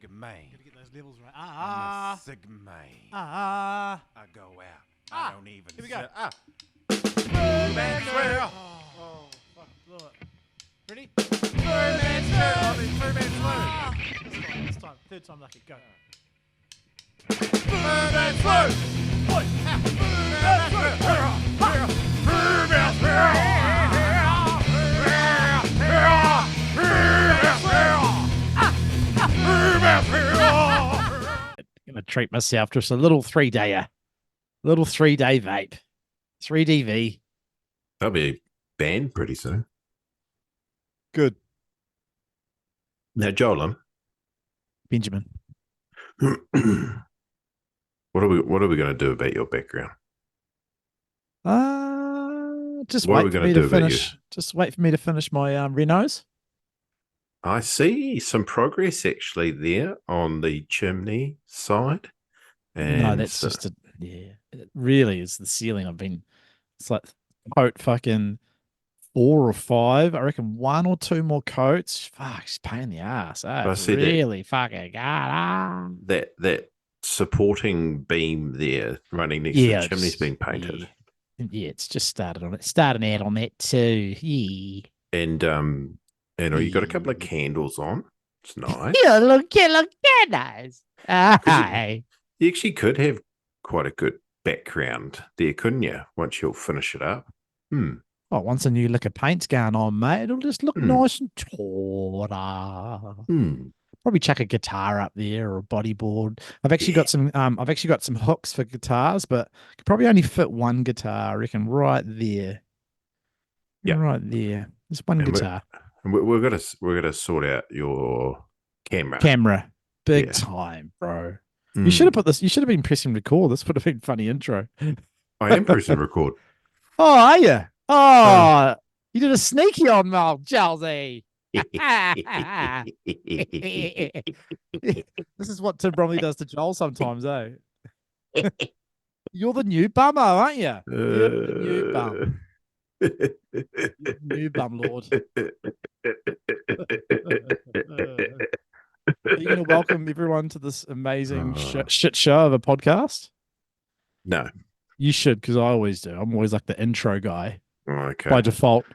Sigma. Gotta get those levels right. I'm a Sigma. I go out. I don't even here we go. Man Swoo. Oh, fuck, blew it. Ready? Man Swoo. Man This time. Third time lucky. Go. Man Swoo. Oi, ow. Gonna treat myself to a little 3-dayer. Little 3-day vape. 3DV. That'll be banned pretty soon. Good. Now, Joel, Benjamin. what are we going to do about your background? Just What are wait we for gonna me do to about finish. Just wait for me to finish my Renos. I see some progress actually there on the chimney side. And No, that's just it really is the ceiling. It's like coat fucking 4 or 5. I reckon 1 or 2 more coats. Fuck, it's a pain in the ass. I It's see that- really fucking god. that supporting beam there running next to the chimney's being painted. Yeah, it's just starting out on that too. Yeah. And you got a couple of candles on. It's nice. Yeah, look nice. Hi. You actually could have quite a good background there, couldn't you? Once you'll finish it up. Oh, once a new lick of paint's going on, mate, it'll just look nice and taller. Probably chuck a guitar up there or a bodyboard. I've actually got some hooks for guitars, but could probably only fit one guitar, I reckon, right there. Yeah. Right there. There's one guitar. We're gonna sort out your camera. Big Yeah. time, bro. You should have put this. You should have been pressing record. This would have been a funny intro. I am pressing record. Oh, are you? Oh, you did a sneaky on Mal, Chelsea. This is what Tim Bromley does to Joel sometimes, eh? You're the new bummer, aren't you? You're the new bum. New bum lord. Are you going to welcome everyone to this amazing shit show of a podcast? No. You should, because I always do. I'm always like the intro guy Okay. by default.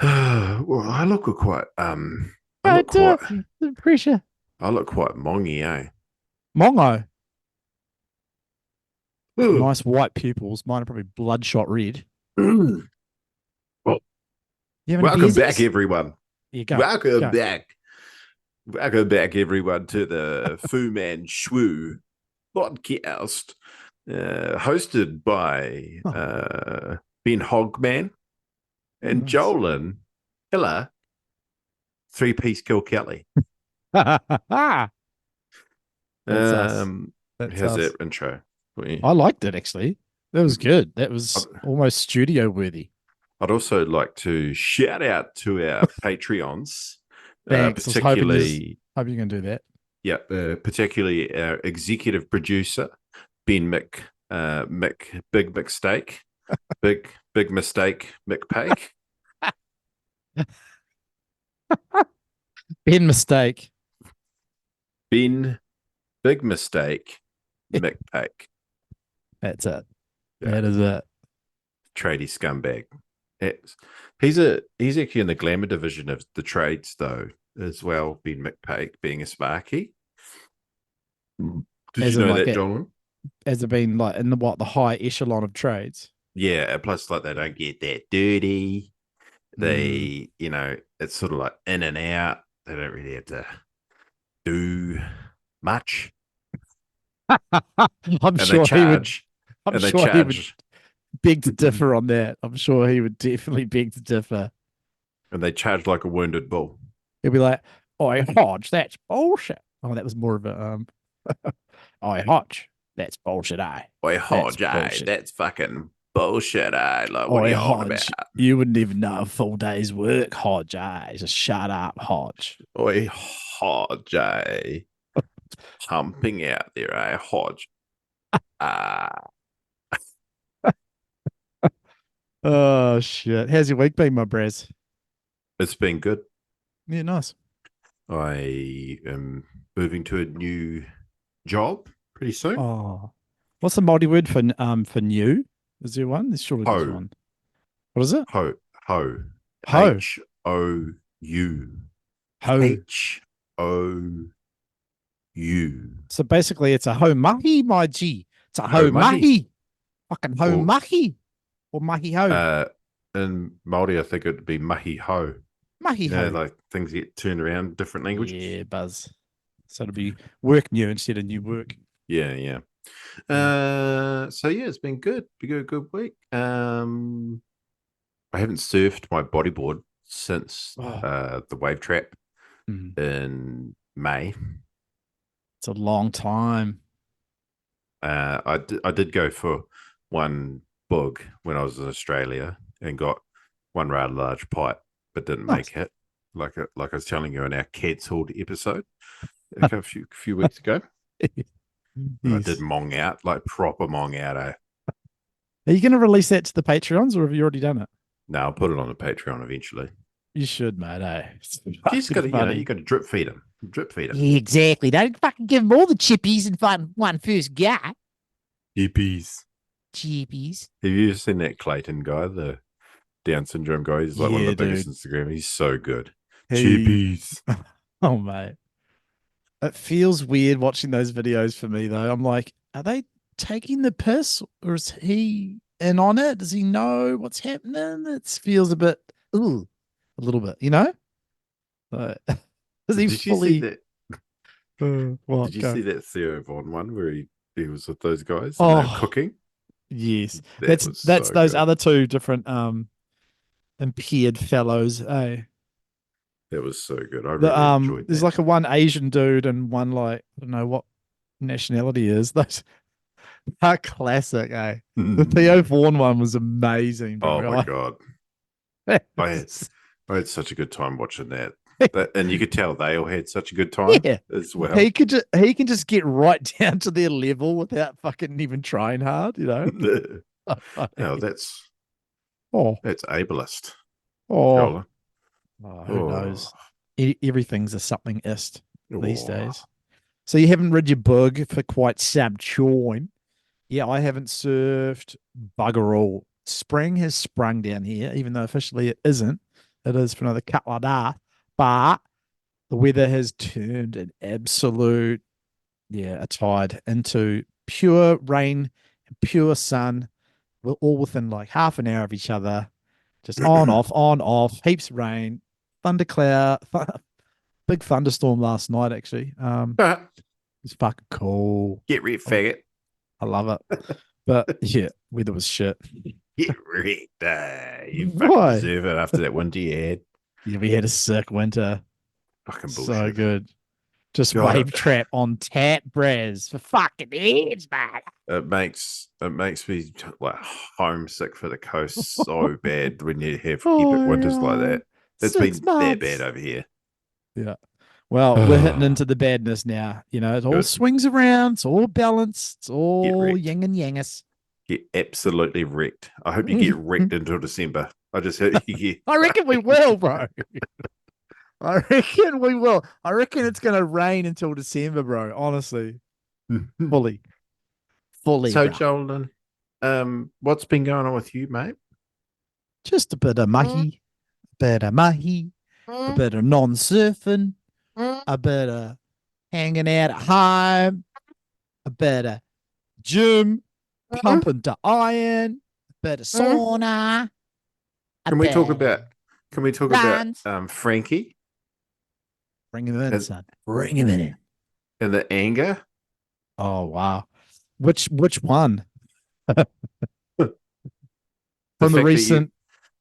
Well, I look quite The pressure. I look quite mongy, eh? Mongo. Ooh. Nice white pupils. Mine are probably bloodshot red. Well, You have any welcome beers? back, everyone. Yeah, go. Welcome back. Welcome back, everyone, to the Man Swoo podcast, hosted by Ben Hogman and Nice. Jolan Hiller, 3-piece Kill Kelly. That's us. How's That's us. that intro? I liked it, actually. That was good. That was almost studio worthy. I'd also like to shout out to our Patreons. Thanks. Particularly, hope you can do that. Yeah, particularly our executive producer, Ben Big Mistake, Big Mistake, McPake. Ben Mistake. Ben Big Mistake, McPake. That's it. Yeah. That is it. Tradie scumbag. He's actually in the glamour division of the trades though as well. Ben McPake being a Sparky. Did As you in know like that, John? Has it been like in the high echelon of trades? Yeah, plus like they don't get that dirty. They, it's sort of like in and out. They don't really have to do much. I'm sure he would beg to differ on that. I'm sure he would definitely beg to differ. And they charge like a wounded bull. He'll be like, "Oi, Hodge, that's bullshit." Oh, that was more of a "Oi, Hodge, that's bullshit, eh? Oi, Hodge, that's fucking bullshit, eh? Like, what are you on about? You wouldn't even know a full day's work, Hodge, eh? Just shut up, Hodge. Oi, Hodge, eh? Pumping out there, eh, Hodge? Oh, shit. How's your week been, my Braz? It's been good. Yeah, nice. I am moving to a new job pretty soon. Oh, what's the Māori word for new? Is there one? There's surely there's Ho. one. What is it? Ho. Ho. H-O-U. Ho. H-O-U. So basically, it's a ho mahi, my G. It's a ho mahi. Fucking ho mahi. Or mahi ho. In Māori, I think it'd be mahi ho. Mahi ho. Like things get turned around in different languages. Yeah, buzz. So it'll be work new instead of new work. Yeah. So yeah, it's been good. Been a good week. I haven't surfed my bodyboard since the wave trap in May. It's a long time. I did go for one bug when I was in Australia and got one rather large pipe, but didn't make it. Like I was telling you in our cancelled episode a few weeks ago. Yes. I did mong out, like proper mong out. Are you going to release that to the Patreons, or have you already done it? No, I'll put it on the Patreon eventually. You should, mate. You got to drip feed them. Yeah, exactly. Don't fucking give them all the chippies and one first guy. Chippies. Have you ever seen that Clayton guy, the Down syndrome guy? He's like one of the biggest Instagram. He's so good. Chippies. Oh, mate. It feels weird watching those videos for me, though. I'm like, are they taking the piss, or is he in on it? Does he know what's happening? It feels a bit, a little bit, you know? Is he fully? Did you see that Theo Von one where he was with those guys and they were cooking? Yes, that's those other two different impaired fellows. That was so good. I really enjoyed that. There's like a one Asian dude and one like I don't know what nationality is. Those are classic. The Theo Vaughn one was amazing. Bro. Oh my god, I had such a good time watching that. And you could tell they all had such a good time as well. He can just get right down to their level without fucking even trying hard, you know. No, that's ableist. Who knows? Everything's a something-ist these days. So you haven't rid your bug for quite some time. Yeah, I haven't surfed bugger all. Spring has sprung down here, even though officially it isn't. It is for another couple of days. But the weather has turned an absolute, a tide into pure rain and pure sun. We're all within like half an hour of each other. Just on, off, heaps of rain, thundercloud, big thunderstorm last night, actually. It's fucking cool. Get rid, faggot. I love it. But yeah, weather was shit. Get rid. You fucking deserve it after that winter you had. Yeah, we had a sick winter. Fucking bullshit. So good. Just wave trap on tap, Braz, for fucking heads, man. It makes me like homesick for the coast so bad when you have epic winters like that. It's been that bad over here. Yeah. Well, we're hitting into the badness now. You know, it all swings around. It's all balanced. It's all yin and yangus. Get absolutely wrecked. I hope you get wrecked until December. I just heard you. I reckon we will, bro. I reckon we will. I reckon it's going to rain until December, bro. Honestly. Fully. So, bro. Jolden, what's been going on with you, mate? Just a bit of mahi, a bit of non-surfing, a bit of hanging out at home, a bit of gym, pumping to iron, a bit of sauna. Can we talk about Frankie? Bring him in, son. Bring him in. And the anger? Oh, wow. Which one? From the recent...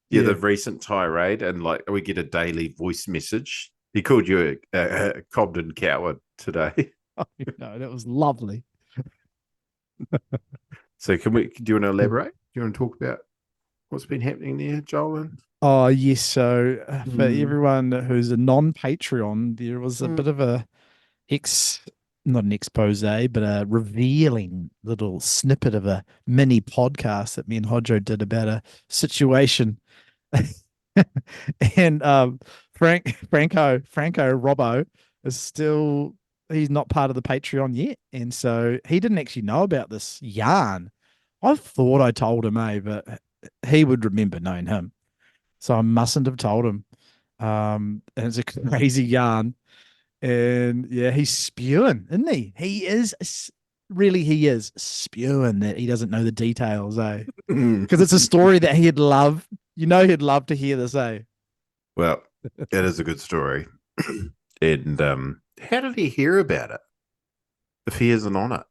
the recent tirade, and like we get a daily voice message. He called you a Cobden coward today. Oh, no, that was lovely. So do you want to elaborate? Do you want to talk about what's been happening there, Jolden? Oh, yes. So for everyone who's a non-Patreon, there was a bit of not an expose, but a revealing little snippet of a mini podcast that me and Hodjo did about a situation. And Franco Robbo is still he's not part of the Patreon yet, and so he didn't actually know about this yarn. I thought I told him, but he would remember knowing him, so I mustn't have told him. And it's a crazy yarn, and yeah, he's spewing, isn't he? He is spewing that he doesn't know the details, because it's a story that he'd love. He'd love to hear this, Well, it is a good story. And how did he hear about it if he isn't on it?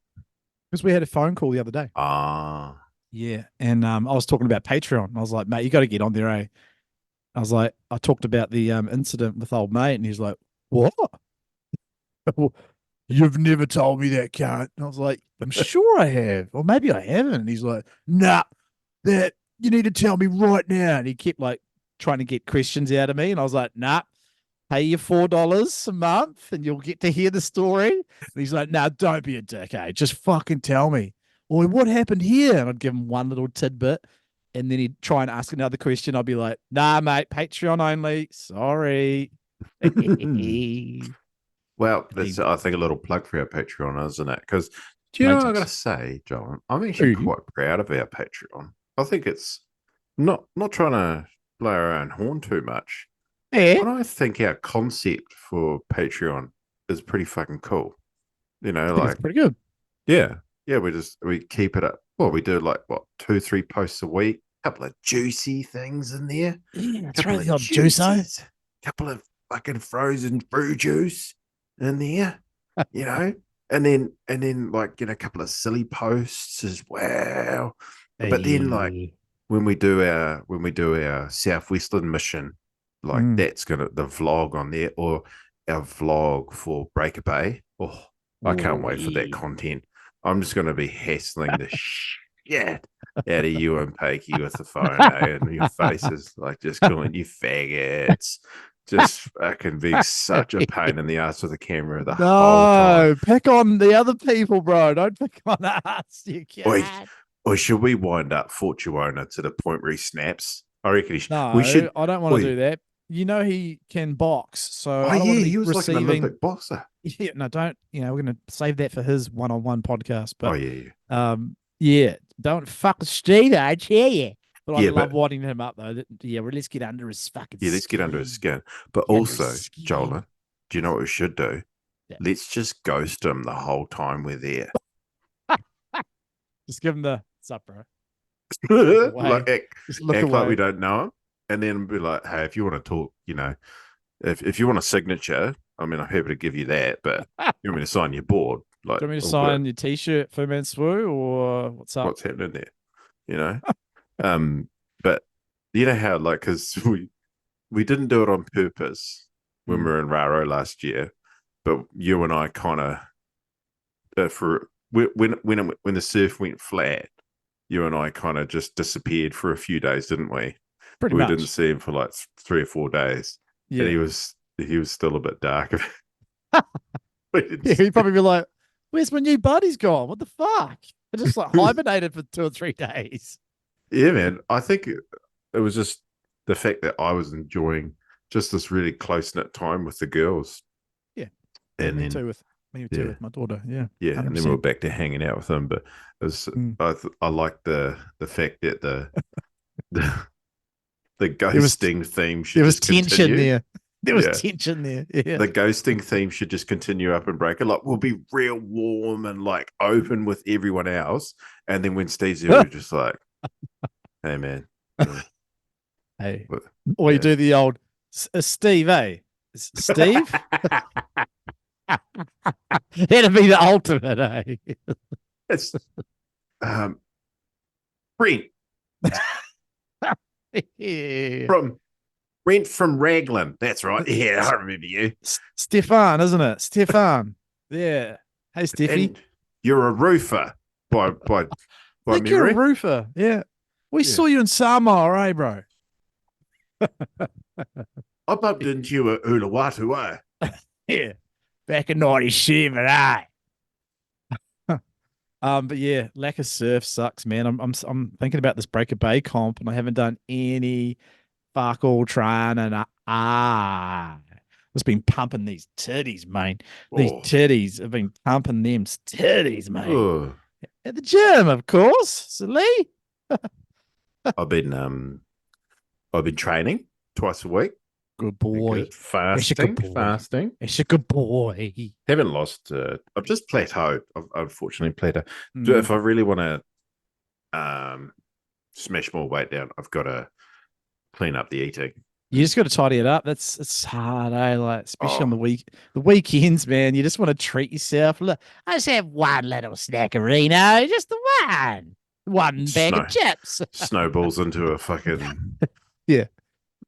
Because we had a phone call the other day. Ah. Yeah. And I was talking about Patreon. I was like, mate, you got to get on there, I was like, I talked about the incident with old mate, and he's like, what? You've never told me that, cunt. And I was like, I'm sure I have. Or maybe I haven't. And he's like, nah, that you need to tell me right now. And he kept like trying to get questions out of me. And I was like, nah, pay you $4 a month and you'll get to hear the story. And he's like, nah, don't be a dick, just fucking tell me. Or what happened here? And I'd give him one little tidbit. And then he'd try and ask another question. I'd be like, nah, mate, Patreon only. Sorry. Well, that's, I think, a little plug for our Patreon, isn't it? Because, do you know what I got to say, John? I'm actually quite proud of our Patreon. I think it's not trying to blow our own horn too much. Yeah. But I think our concept for Patreon is pretty fucking cool. Like, it's pretty good. Yeah. Yeah, we keep it up. Well, we do like, 2-3 posts a week. Couple of juicy things in there. Yeah, that's couple right, the old juice. Couple of fucking frozen fruit juice in there, and then like, a couple of silly posts as well. But then, like, when we do our Southwestern mission, like that's the vlog on there, or our vlog for Breaker Bay. Oh, I can't wait for that content. I'm just gonna be hassling the shit out of you and Pakey with the phone, and your faces like just going, you faggots. Just fucking being such a pain in the ass with the camera the whole time. No, pick on the other people, bro. Don't pick on us, you can't. Or should we wind up Fortuona to the point where he snaps? I reckon we should. I don't want to do that. He can box, so I don't want to be he was like an Olympic boxer. Yeah, no, don't. We're gonna save that for his one-on-one podcast. But yeah. Don't fuck with Steve, I tell you. But I love winding him up though. Yeah, well, let's get under his fucking skin. Let's get under his skin. But also, Jolan, do you know what we should do? Yeah. Let's just ghost him the whole time we're there. Just give him the what's up, bro. Like act like we don't know him, and then be like, hey, if you want to talk, if you want a signature, I mean, I'm happy to give you that, but you want me to sign your board? Like, do you want me to sign your T-shirt for Man Swoo, or what's up? What's happening there? But you know how, like, because we didn't do it on purpose when we were in Raro last year, but you and I kind of for when the surf went flat, you and I kind of just disappeared for a few days, didn't we? Pretty much. We didn't see him for like 3 or 4 days. Yeah, and he was still a bit dark. He'd probably be like, "Where's my new buddy's gone? What the fuck?" I just like hibernated for 2 or 3 days. Yeah, man. I think it was just the fact that I was enjoying just this really close-knit time with the girls. Yeah. And me too with my daughter. Yeah. Yeah. 100%. And then we were back to hanging out with them. But it was I like the fact that the ghosting theme should just tension continue. there. There was tension there. Yeah. The ghosting theme should just continue up and break it. Like, we'll be real warm and like open with everyone else. And then when Steve's there, we're just like, hey, man. Hey. Or you do the old Steve, Steve? That'd be the ultimate, It's Brent. Brent from Raglan. That's right. Yeah, I remember you. Stefan, isn't it? Stefan. Yeah. Hey, Steffi. And you're a roofer by memory. You're a roofer. Yeah. We saw you in Samoa, bro? I bumped into you at Uluwatu, Yeah. Back in 97, But yeah, lack of surf sucks, man. I'm thinking about this Breaker Bay comp, and I haven't done any fuck all training. It Just been pumping these titties, mate. These Oh. titties have been pumping them titties, mate. Oh. At the gym, of course. Silly. I've been training twice a week. Good boy. Good. Fasting. It's a good boy. Haven't lost. I've just plateaued. I've unfortunately plateaued. Mm. If I really want to smash more weight down, I've got to clean up the eating. You just got to tidy it up. It's hard, eh? Like, especially on the weekends, man. You just want to treat yourself. Look, I just have one little snackerino, just the one bag of chips. Snowballs into a fucking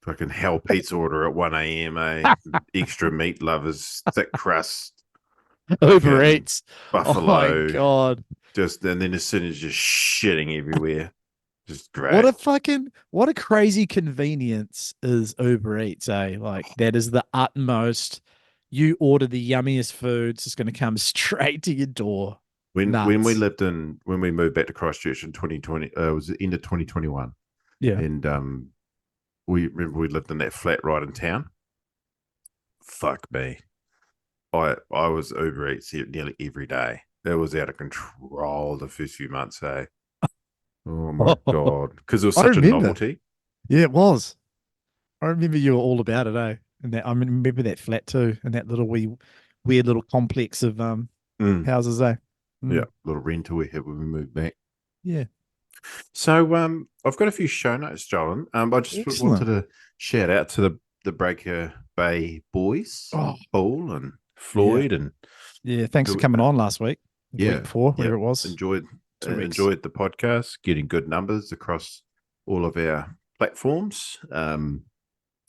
fucking hell pizza order at 1 a.m. Extra meat lovers, thick crust, Uber Eats, buffalo. Oh my god! And then as soon as you're shitting everywhere. Just great. What a crazy convenience is Uber Eats, eh? Like, that is the utmost. You order the yummiest food, it's just going to come straight to your door. When we moved back to Christchurch in 2020, it was the end of 2021. Yeah. And we lived in that flat right in town. Fuck me. I was Uber Eats nearly every day. It was out of control the first few months, eh? Oh my god! Because it was such a novelty. Yeah, it was. I remember you were all about it, eh? And I remember that flat too, and that little weird little complex of houses, eh? Yeah, little rental we had when we moved back. Yeah. So I've got a few show notes, John. I just wanted to shout out to the Breaker Bay boys, Paul and Floyd, and thanks for coming on last week. The week before, whatever it was. Enjoyed the podcast, getting good numbers across all of our platforms. It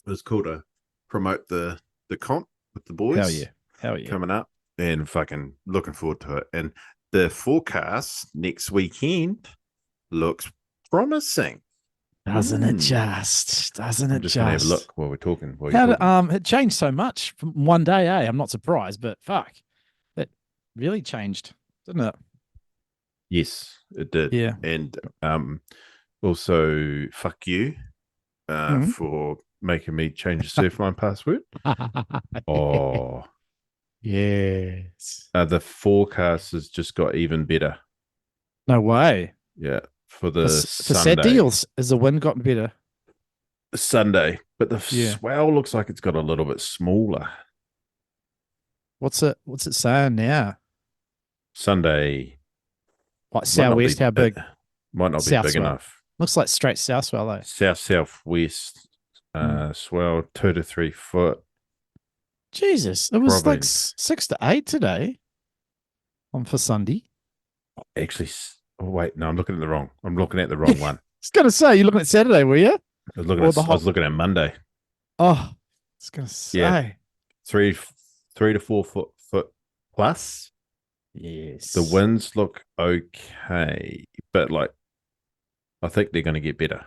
was cool to promote the comp with the boys. Hell yeah. Coming up, and fucking looking forward to it. And the forecast next weekend looks promising. Doesn't it just? Doesn't it just? Gonna have a look while we're talking. It changed so much from one day, eh? I'm not surprised, but fuck, it really changed, didn't it? Yes, it did. Yeah. And also, fuck you for making me change the Surfline password. Oh. Yes. The forecast has just got even better. No way. Yeah. For the for sad deals, has the wind gotten better? Sunday. But the swell looks like it's got a little bit smaller. What's it saying now? Sunday. What, southwest? How big? Might not be big enough. Looks like straight south swell, though. Southwest swell, 2 to 3 foot. Jesus, it was like 6 to 8 today. For Sunday. Actually, wait, no, I'm looking at the wrong one. I was gonna say, you're looking at Saturday, were you? I was looking at Monday. Oh, I was gonna say 3 to 4 foot plus. Yes. The winds look okay, but like I think they're going to get better.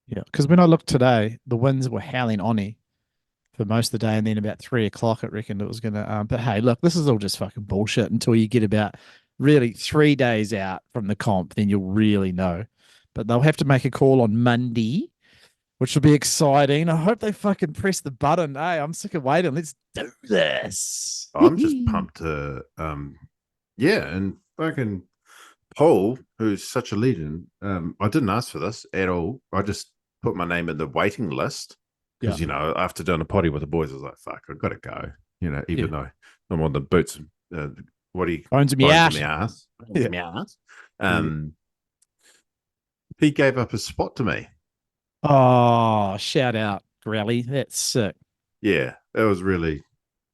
Yeah, because when I looked today, the winds were howling on me for most of the day, and then about 3 o'clock, I reckoned it was going to. But hey, look, this is all just fucking bullshit until you get about really 3 days out from the comp, then you'll really know. But they'll have to make a call on Monday, which will be exciting. I hope they fucking press the button. Hey, I'm sick of waiting. Let's do this. I'm just pumped to, and fucking Paul, who's such a legend. I didn't ask for this at all. I just put my name in the waiting list because, after doing a potty with the boys, I was like, fuck, I've got to go. Even though I'm on the boots, what do you bones in my ass? He gave up his spot to me. Oh, shout out, Grelly. That's sick. Yeah, it was really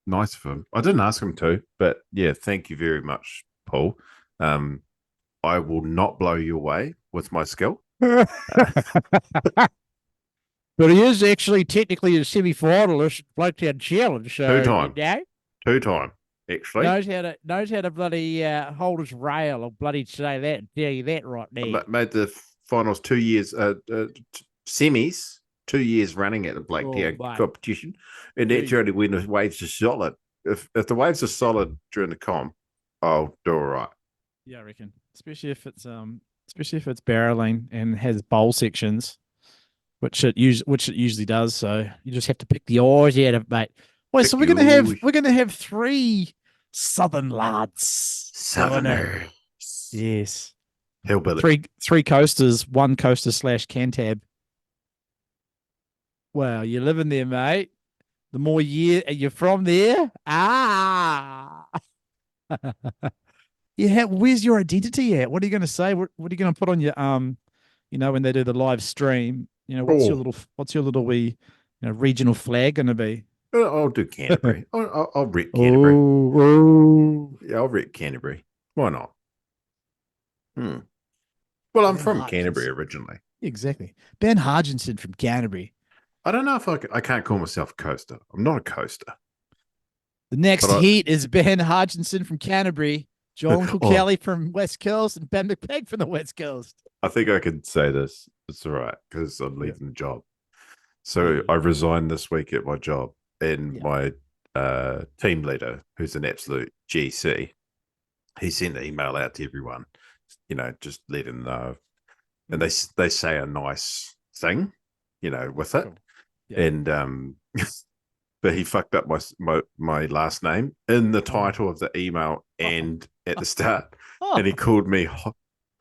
nice of him. I didn't ask him to, but yeah, thank you very much, Paul. I will not blow you away with my skill. But he is actually technically a semi-finalist Bloketown Challenge. So Two-time, actually. Knows how to bloody hold his rail. I'll bloody say that and tell you that right now. Made the finals 2 years, semis 2 years running at the Blaketown competition, and that's only when the waves are solid. If the waves are solid during the comp, I'll do all right. Yeah, I reckon. Especially if it's barreling and has bowl sections, which it usually does. So you just have to pick the eyes out of, mate. Wait, so we're gonna have 3 southern lads. Southerners. Yes. Hillbilly. Three coasters, 1 coaster / Cantab. Wow, you're living there, mate. The more you're from there. Yeah, where's your identity at? What are you gonna say? What are you gonna put on your when they do the live stream? What's your little wee regional flag gonna be? I'll do Canterbury. I'll rip Canterbury. Yeah, I'll rip Canterbury. Why not? Well, I'm from Canterbury originally. Exactly. Ben Hargenson from Canterbury. I don't know if I can't call myself a coaster. I'm not a coaster. The next heat is Ben Hargenson from Canterbury, John Kelly from West Coast, and Ben McPeak from the West Coast. I think I can say this. It's all right because I'm leaving the job. So I resigned this week at my job, and my team leader, who's an absolute GC, he sent an email out to everyone, just let them know. And they say a nice thing, with it. Cool. Yeah. And but he fucked up my last name in the title of the email and at the start. And he called me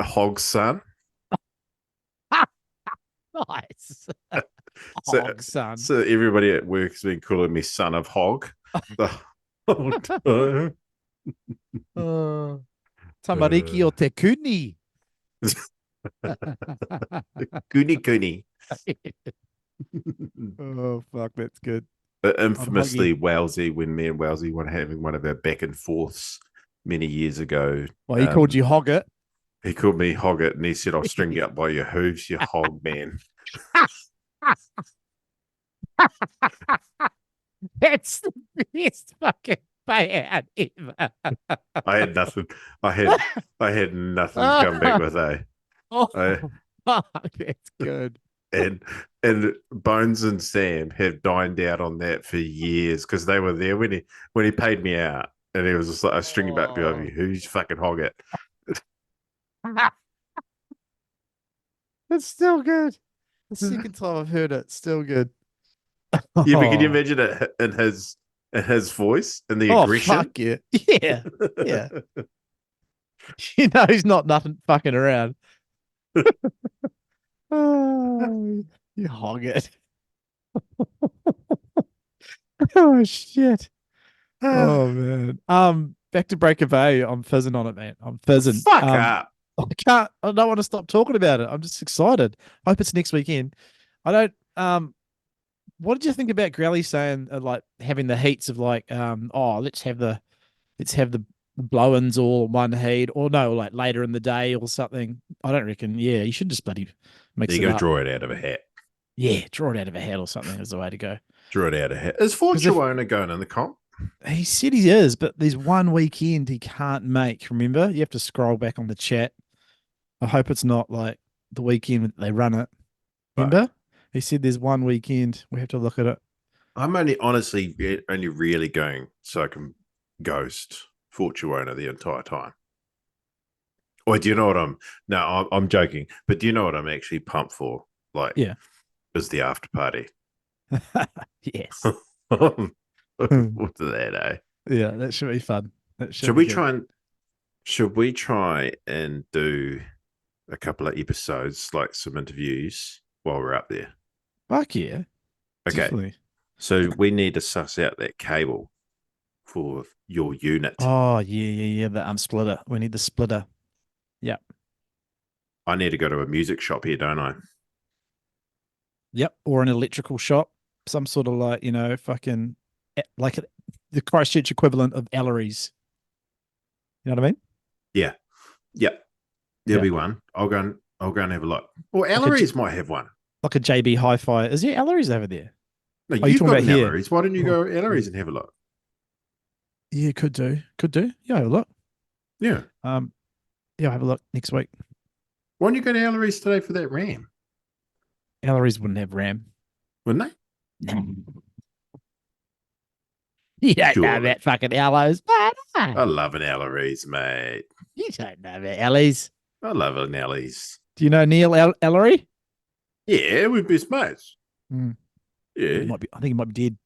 Hog's son. Nice. Hog's son. So everybody at work has been calling me Son of Hog the whole time. Tamariki o te kuni. Kuni. Oh, fuck, that's good. Infamously Walesy, when me and Walesy were having one of our back and forths many years ago. Well, he called you Hoggit. He called me Hoggit, and he said, I'll string you up by your hooves, you hog man. That's the best fucking payout ever. I had nothing. I had nothing to come back with, That's good. And Bones and Sam have dined out on that for years because they were there when he paid me out, and he was just like, "I string you back behind you. Who's fucking Hoggit?" It's still good. The second time I've heard it, still good. Yeah, but can you imagine it in his voice and the aggression? Fuck yeah. Yeah. He's not nothing fucking around. Oh, you hog it. Oh shit. Oh man. Back to Breaker Bay. I'm fizzing on it, man. I'm fizzing. Fuck up. I don't want to stop talking about it. I'm just excited. I hope it's next weekend. I don't what did you think about Grelly saying like having the heats of like let's have the blow-ins all one heat, or no, like later in the day or something? I don't reckon. Yeah, you should just bloody mix it up. You got to draw it out of a hat. Yeah, draw it out of a hat or something is the way to go. Draw it out of a hat. Is Fortuona going in the comp? He said he is, but there's one weekend he can't make. Remember, you have to scroll back on the chat. I hope it's not like the weekend that they run it. Remember, right. He said there's one weekend. We have to look at it. I'm only really going so I can ghost Fortuona the entire time. Or do you know what I'm joking, but do you know what I'm actually pumped for? Like, is the after party. Yes. What's that, Yeah, that should be fun. Should we try and do a couple of episodes, like some interviews while we're up there? Fuck yeah. Okay. Definitely. So we need to suss out that cable for your unit. Oh, yeah. The splitter. We need the splitter. Yeah. I need to go to a music shop here, don't I? Yep. Or an electrical shop. Some sort of like, fucking like the Christchurch equivalent of Ellery's. You know what I mean? Yeah. Yep. There'll be one. I'll go and have a look. Or Ellery's might have one. Like a JB Hi-Fi. Is there Ellery's over there? No, you've got an Ellery's. Why don't you go Ellery's and have a look? Yeah, could do. Yeah, have a look. Yeah. I'll have a look next week. Why don't you go to Ellery's today for that RAM? Ellery's wouldn't have RAM. Wouldn't they? No. You don't know about fucking Ellery's, mate. I love an Ellery's, mate. You don't know about Ellery's. I love an Ellery's. Do you know Neil Ellery? Yeah, we're best mates. Mm. Yeah. I think he might be dead.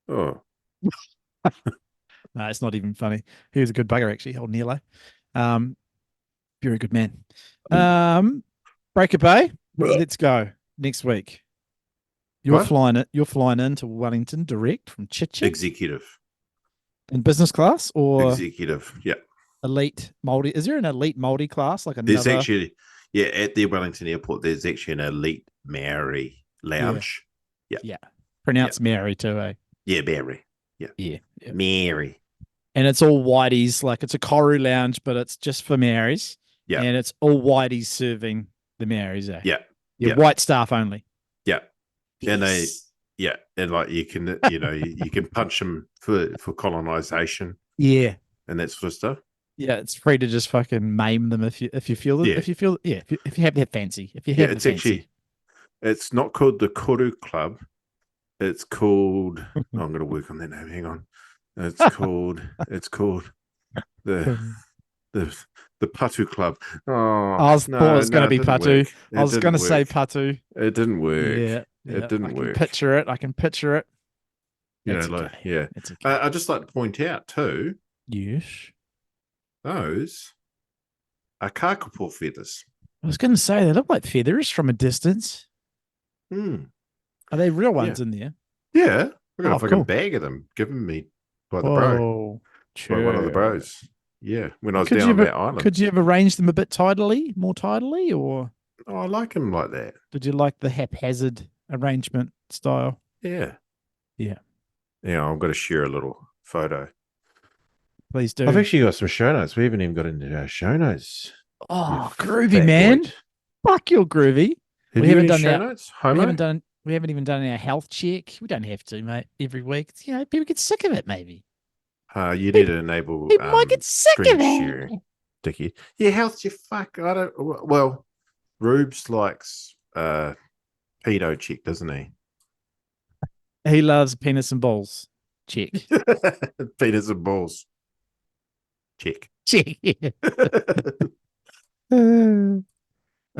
Oh. No, it's not even funny. He was a good bugger, actually, old Nilo. Very good man. Breaker Bay, let's go next week. You're What? flying it. You're flying into Wellington direct from Chichen Executive. in business class or Executive. Yeah. elite multi. Is there an elite multi class like There's another? actually, at the Wellington Airport, there's actually an elite Maori lounge. Yeah. Pronounced Mary too, eh? Yeah, Mary. Yeah. Mary. And it's all whiteys, like it's a Koru lounge, but it's just for Marys. Yeah. And it's all whiteys serving the Marys, eh? Yeah. White staff only. Yeah. And Yes. and like you can, you can punch them for colonization. Yeah. And that sort of stuff. Yeah, it's free to just fucking maim them if you feel it. Yeah. If you have that fancy. If you have it's the fancy. actually, it's not called the Koru Club. It's called, I'm going to work on that name. Hang on. It's called the Patu Club. Oh, I thought it was going to be Patu. I was going to say Patu. It didn't work. Yeah. It didn't work. I can picture it. It's okay. I'd just like to point out too. Yes. Those are kakapo feathers. I was going to say, they look like feathers from a distance. Are they real ones in there? Yeah. I got a fucking bag of them given me by the bro. By one of the bros. Yeah. When I was down on that island. Could you have arranged them a bit more tidily, or? Oh, I like them like that. Did you like the haphazard arrangement style? Yeah. Yeah. Yeah, I'm going to share a little photo. Please do. I've actually got some show notes. We haven't even got into our show notes. Oh, groovy, man. Fuck, you're groovy. We haven't done show notes? We haven't even done our health check. We don't have to, mate, every week. People get sick of it, maybe. You need to enable people might get sick of it. Sharing, Dickie. Yeah, health check. Fuck. I don't. Well, Rubes likes pedo check, doesn't he? He loves penis and balls. Check. Penis and balls. Check. Check. Are you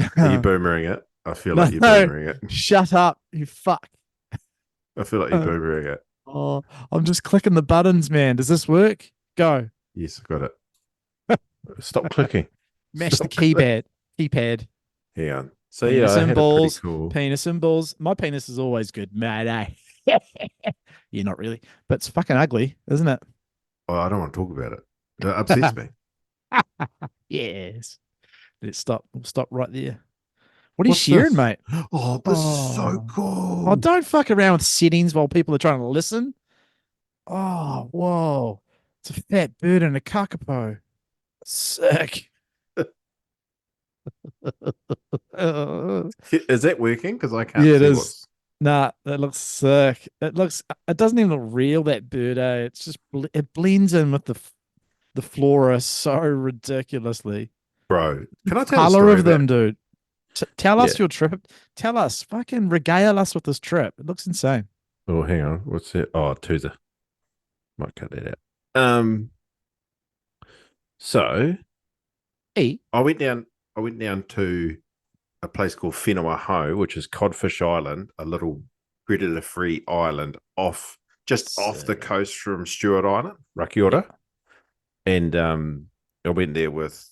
boomering it? I feel like you're boomering it. Shut up, you fuck. I feel like you're boomering it. Oh, I'm just clicking the buttons, man. Does this work? Go. Yes, I got it. Stop clicking. Mash the keypad. Hang on. So penis and balls, cool... penis and balls. My penis is always good, mate. Eh? Yeah, not really, but it's fucking ugly, isn't it? Oh, I don't want to talk about it. It upsets me. Yes. Let's stop. We'll stop right there. What are you sharing, mate? Oh, this is so cool. Oh, don't fuck around with settings while people are trying to listen. Oh, whoa. It's a fat bird and a kakapo. Sick. Is that working? Because I can't see it is. What's... Nah, that looks sick. It doesn't even look real, that bird, eh? It's just, it blends in with the flora so ridiculously. Bro, can I tell color a story of them, dude? Tell us your trip. Tell us, fucking regale us with this trip. It looks insane. Oh, hang on. What's it? Oh, Tuesday. Might cut that out. So I went down to a place called Whenua Hou, which is Codfish Island, a little predator-free island off the coast from Stewart Island, Rakiota. And I went there with,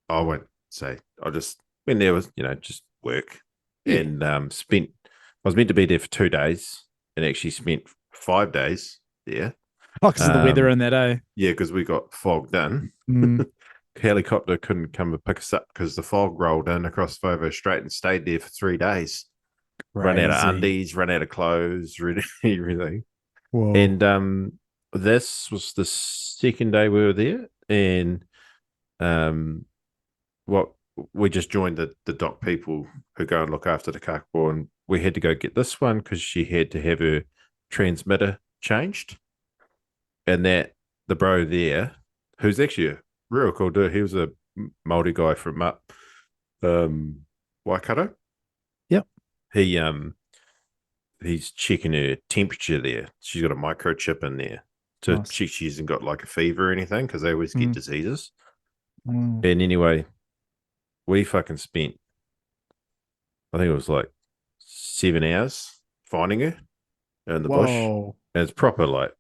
I won't say, I just went there with, just work. And I was meant to be there for 2 days and actually spent 5 days there. Oh, because of the weather and that, eh? Yeah, because we got fogged in. Helicopter couldn't come and pick us up because the fog rolled in across Fovo Strait and stayed there for 3 days. Crazy. Run out of undies, run out of clothes, everything. Whoa. And this was the second day we were there, and we just joined the dock people who go and look after the kakapo, and we had to go get this one because she had to have her transmitter changed. And that the bro there, who's actually a real cool dude, he was a Māori guy from up Waikato. Yep. He's checking her temperature there. She's got a microchip in there to check she hasn't got like a fever or anything because they always get diseases. And anyway, we fucking spent, I think it was like 7 hours finding her in the bush. And it's proper like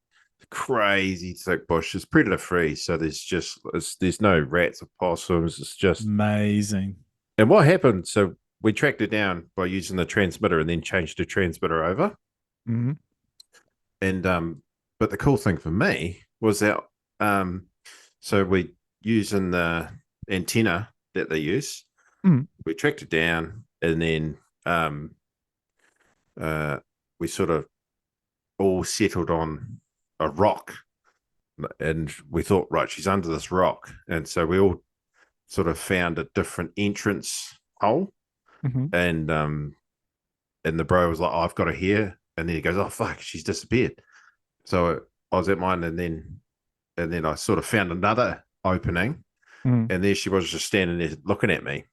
crazy thick bush. It's predator free, so there's no rats or possums. It's just amazing. And what happened? So we tracked it down by using the transmitter and then changed the transmitter over. Mm-hmm. And but the cool thing for me was that so we using the antenna that they use. We tracked it down, and then we sort of all settled on a rock, and we thought, right, she's under this rock, and so we all sort of found a different entrance hole, and the bro was like, oh, I've got her here, and then he goes, oh fuck, she's disappeared. So I was at mine, and then I sort of found another opening, and there she was just standing there looking at me.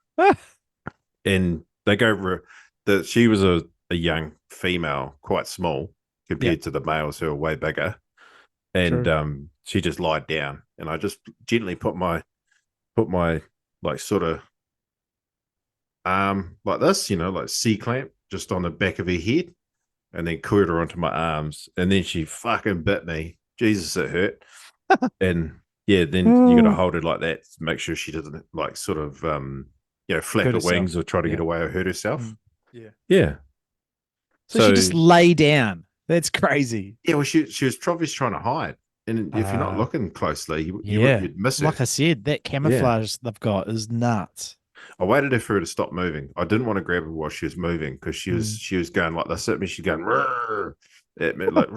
And they go, she was a young female, quite small compared to the males who are way bigger. And she just lied down, and I just gently put my like sort of arm like this, like C-clamp just on the back of her head, and then caught her onto my arms, and then she fucking bit me. Jesus, it hurt. And then you got to hold it like that to make sure she doesn't like sort of flap her wings or try to get away or hurt herself. Yeah. So she just lay down. That's crazy. Yeah, well, she was probably trying to hide, and if you're not looking closely, you'd miss it. Like I said, that camouflage they've got is nuts. I waited for her to stop moving. I didn't want to grab her while she was moving because she was going like this at me. She's going at me like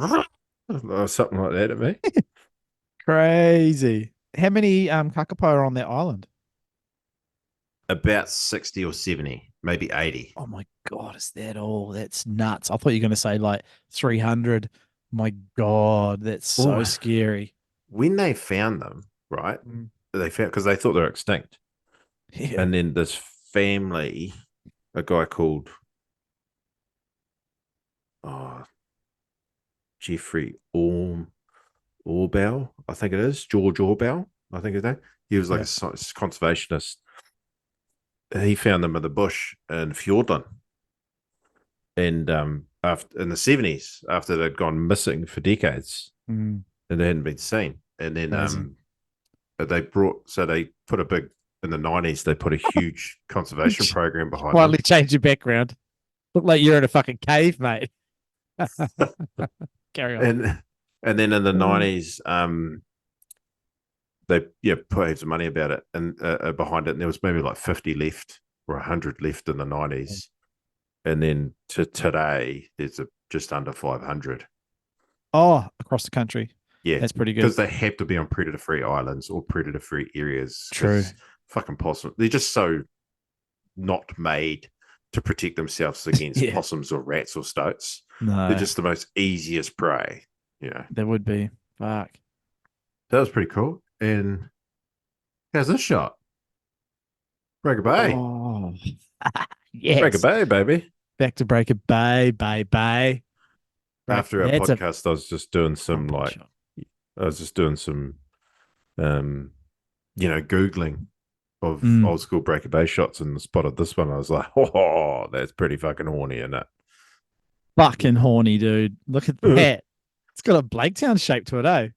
or something like that at me. Crazy. How many kakapo are on that island? About 60 or 70, maybe 80. Oh my God, is that all? That's nuts. I thought you were going to say like 300. My God, that's so scary. When they found them, right? They found, because they thought they were extinct. Yeah. And then this family, a guy called Jeffrey Orbell, I think it is, George Orbell, I think his name. He was like a conservationist. He found them in the bush in Fjordland, and after in the 70s, after they'd gone missing for decades, and they hadn't been seen. And then they put a big in the 90s. They put a huge conservation program behind. Quietly change your background. Look like you're in a fucking cave, mate. Carry on. And then in the 90s, they put heaps of money about it and behind it, and there was maybe like 50 left or 100 left in the 90s, and then to today there's just under 500. Oh, across the country. Yeah, that's pretty good because they have to be on predator-free islands or predator-free areas. True. Fucking possum. They're just so not made to protect themselves against possums or rats or stoats. No, they're just the most easiest prey. There would be. Fuck. That was pretty cool. And how's this shot? Breaker Bay. Oh, yes. Breaker Bay, baby. Back to Breaker Bay, Bay. After our podcast, I was just doing some Googling of old school Breaker Bay shots and spotted this one. I was like, oh, that's pretty fucking horny, isn't it? Fucking horny, dude. Look at that. It's got a Blaketown shape to it, eh?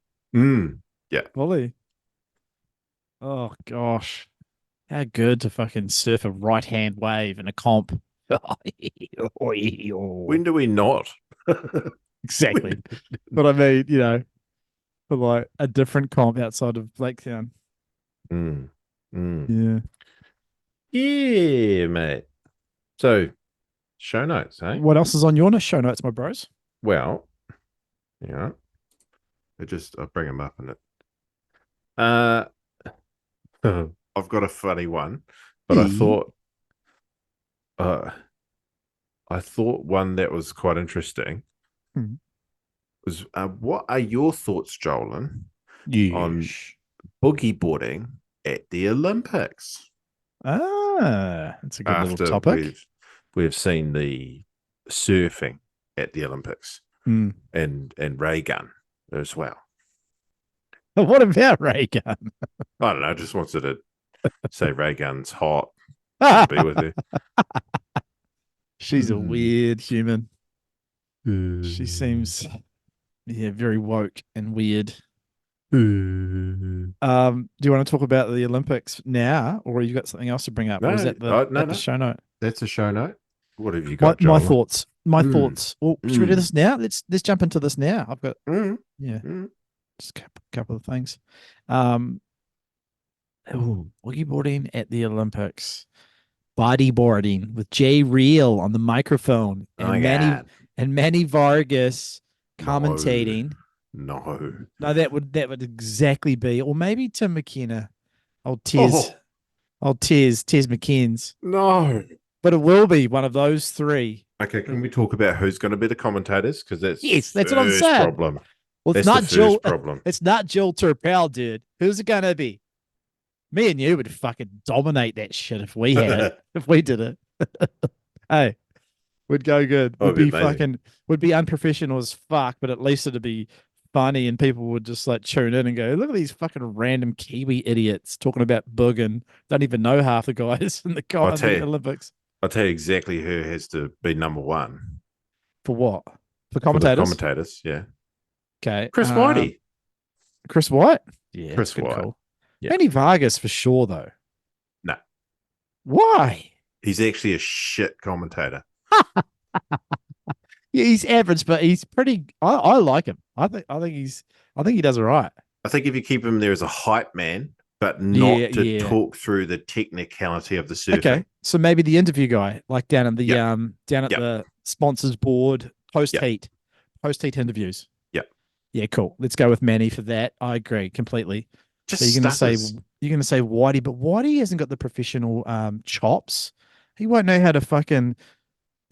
Yeah. Fully. Oh, gosh. How good to fucking surf a right-hand wave in a comp. When do we not? Exactly. But I mean, for like a different comp outside of Blaketown. Yeah. Yeah, mate. So, show notes, eh? What else is on your show notes, my bros? Well, I'll bring them up in it. I've got a funny one, but I thought one that was quite interesting was what are your thoughts, Jolin, on boogie boarding at the Olympics? That's a good little topic. We've seen the surfing at the Olympics and ray gun as well. What about ray gun? I don't know. I just wanted to say ray gun's hot. To be with you. She's a weird human. She seems Yeah, very woke and weird. No, Do you want to talk about the Olympics now, or you got something else to bring up, or is that no, the no. show note? That's a show note. What have you My got, my Joel? thoughts. My Mm, thoughts. Well, should we do mm, this now? Let's jump into this now. I've got mm, yeah, mm. just a couple of things. Um, boogie boarding at the Olympics, bodyboarding with Jay Reel on the microphone, Oh my God. and Manny Vargas No, commentating. no. No, that would exactly be, or maybe Tim McKenna, old Tez, Oh, Tez McKenns. no. But it will be one of those three. Okay, can we talk about who's going to be the commentators? Because that's the Yes, that's what I'm first saying. problem. Well, it's That's the not Jill. first problem. It's not Jill Turpel, dude. Who's it gonna be? Me and you would fucking dominate that shit if we had it. If we did it, hey, would go good. Oh, Would it'd be be amazing. fucking. Would be unprofessional as fuck, but at least it'd be funny, and people would just like tune in and go, "Look at these fucking random Kiwi idiots talking about Bug and don't even know half the guys in I'll in tell the you, Olympics." I'll tell you exactly who has to be number one For what? For for the commentators? commentators. Yeah. Okay. Chris Whitey. Chris White? Yeah, it's Chris good White. call. Yeah. Manny Vargas for sure, though. No, Why? he's actually a shit commentator. Yeah, he's average, but he's pretty. I like him. I think he does all right. I think if you keep him there as a hype man, but Yeah, not to yeah. talk through the technicality of the surfing. Okay, so maybe the interview guy, like down in the Yep. down at Yep. the sponsors board post Yep. heat, interviews. Yep. Yeah, cool. Let's go with Manny for that. I agree completely. Just So stutters. you're gonna say Whitey, but Whitey hasn't got the professional chops. He won't know how to fucking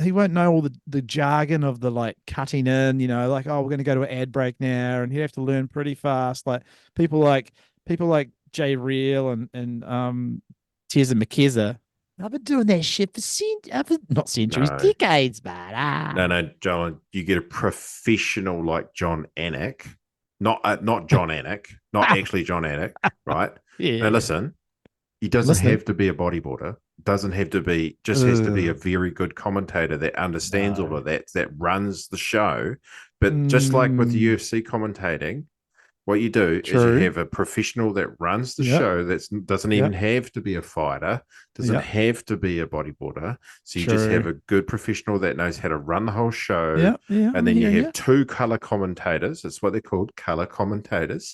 he won't know all the jargon of the like cutting in, like, oh, we're going to go to an ad break now, and he'd have to learn pretty fast. Like people like people like Jay Reel and Teza McKeza. I've been doing that shit for not centuries, No. decades, but No, John, you get a professional like John Anik, not John Anik, not actually John Anik, right? yeah. Now listen, he doesn't Listening. have to be a bodyboarder. Doesn't have to be. Just has to be a very good commentator that understands all of that runs the show. But just like with the UFC commentating, what you do is you have a professional that runs the show that doesn't even have to be a fighter, doesn't have to be a bodyboarder. So you just have a good professional that knows how to run the whole show. And then you have two color commentators. That's what they're called, color commentators.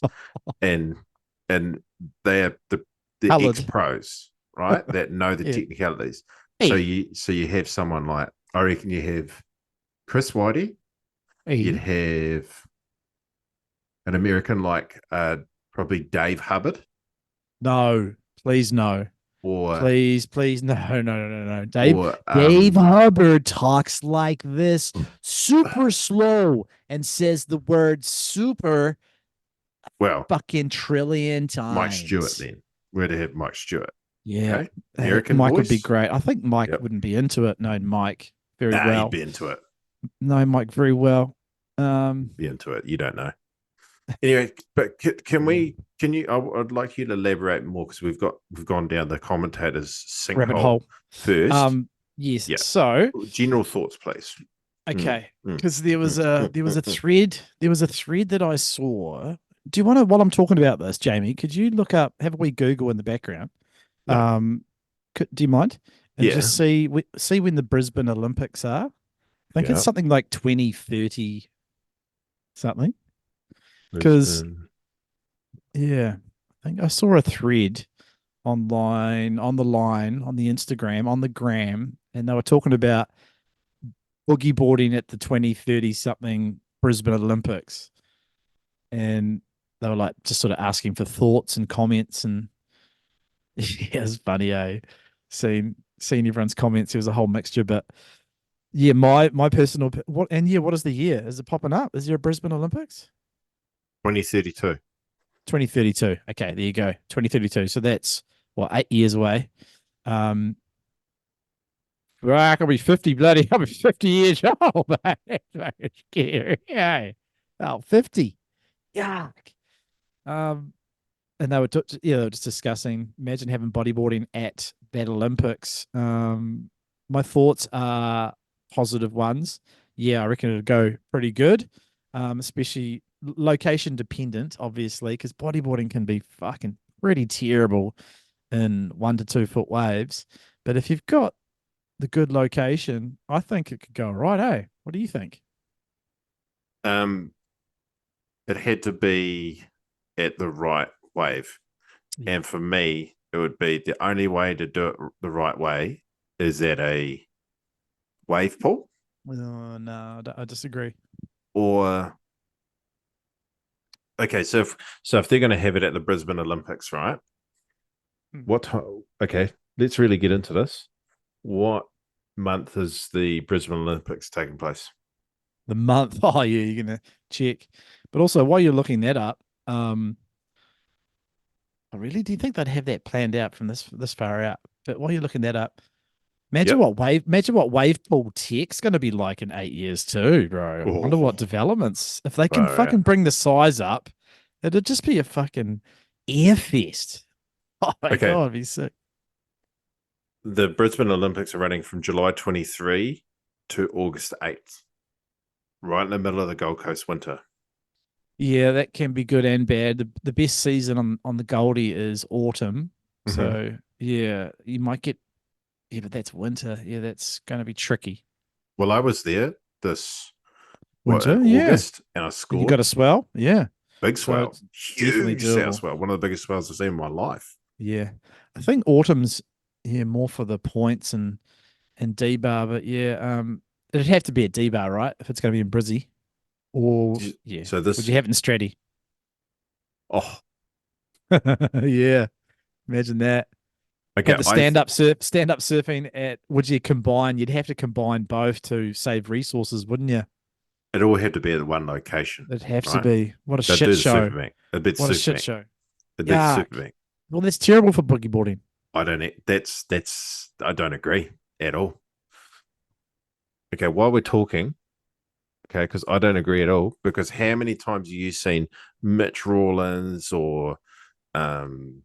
and they are the ex-pros, right? That know the technicalities. So you have someone like, I reckon you have Chris Whitey. You'd have an American like probably Dave Hubbard. No, please no. Or please, no. Dave Hubbard talks like this, super slow, and says the word super fucking trillion times. Mike Stewart, then. We're to have Mike Stewart. Yeah. Okay? American Mike voice would be great. I think Mike wouldn't be into it. No, Mike very well. He'd be into it. No, Mike very well. Be into it. You don't know. Anyway, but can you? I'd like you to elaborate more because we've gone down the commentators' rabbit hole first. Yes. Yeah. So general thoughts, please. Okay, because there was a thread that I saw. Do you want to, while I'm talking about this, Jamie? Could you look up, have a wee Google in the background? No. Do you mind? And just see when the Brisbane Olympics are. I think it's something like 2030 something. Because I think I saw a thread online on the Instagram, on the gram, and they were talking about boogie boarding at the 2030 something Brisbane Olympics. And they were like just sort of asking for thoughts and comments, and it's funny, seeing everyone's comments. It was a whole mixture, but yeah, my personal what is the year? Is it popping up? Is there a Brisbane Olympics? 2032. 2032. Okay, there you go. 2032. So that's 8 years away. Well, I could be 50 I'll be 50 years old. Yeah. Oh, 50. Yuck. And they were just discussing, imagine having bodyboarding at that Olympics. My thoughts are positive ones. Yeah, I reckon it'd go pretty good. especially location dependent, obviously, because bodyboarding can be fucking pretty terrible in 1 to 2 foot waves. But if you've got the good location, I think it could go right. Hey, what do you think? It had to be at the right wave. Yeah. And for me, it would be the only way to do it the right way is at a wave pool. No, I disagree. Or okay, so if they're going to have it at the Brisbane Olympics, right? Okay, let's really get into this. What month is the Brisbane Olympics taking place? The month. Oh, yeah, you're gonna check. But also, while you're looking that up, really, do you think they'd have that planned out from this far out? But while you're looking that up, imagine what wave pool tech's going to be like in 8 years too, bro. I wonder what developments. If they can fucking bring the size up, it'd just be a fucking air fest. Oh my God, it'd be sick. The Brisbane Olympics are running from July 23 to August 8th, right in the middle of the Gold Coast winter. Yeah, that can be good and bad. The best season on the Goldie is autumn. So yeah, you might get but that's winter. Yeah, that's going to be tricky. Well, I was there this winter, August, and I scored. You got a swell, yeah, big swell, huge south swell, one of the biggest swells I've seen in my life. Yeah, I think autumn's more for the points and D-bar, but it'd have to be a D-bar, right? If it's going to be in Brizzy, or So would you have it in Stratty? Oh, yeah, imagine that. Okay, the stand-up surfing at. Would you combine? You'd have to combine both to save resources, wouldn't you? It all had to be at one location. It'd have to be. What a shit show! What a shit show! It'd be the super bank. Well, that's terrible for boogie boarding. I don't agree at all. Okay, while we're talking, because I don't agree at all, because how many times have you seen Mitch Rawlins or Liam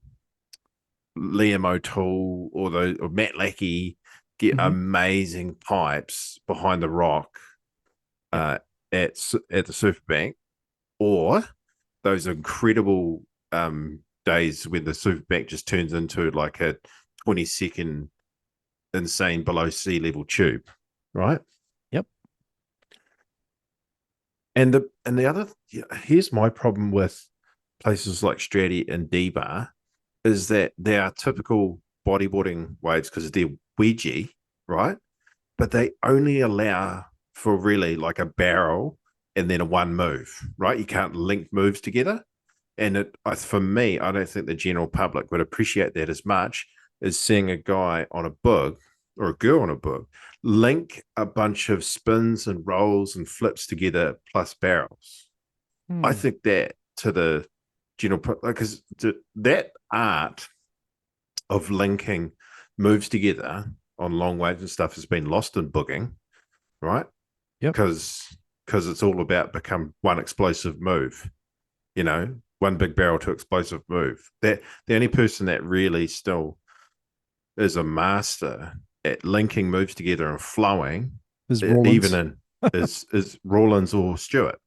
O'Toole or Matt Lackey get amazing pipes behind the rock at the Super Bank, or those incredible days when the Super Bank just turns into like a 20-second insane below sea level tube, right? Yep. And the other, here's my problem with places like Stratty and D-Bar is that they are typical bodyboarding waves because they're wedgy, right? But they only allow for really like a barrel and then a one move, right? You can't link moves together. And for me, I don't think the general public would appreciate that as much as seeing a guy on a bug or a girl on a bug link a bunch of spins and rolls and flips together plus barrels. I think that to the general public, because that art of linking moves together on long waves and stuff has been lost in booging, right? Yep. Because it's all about become one explosive move, one big barrel to explosive move. That the only person that really still is a master at linking moves together and flowing is Rawlins. is Rawlins or Stewart.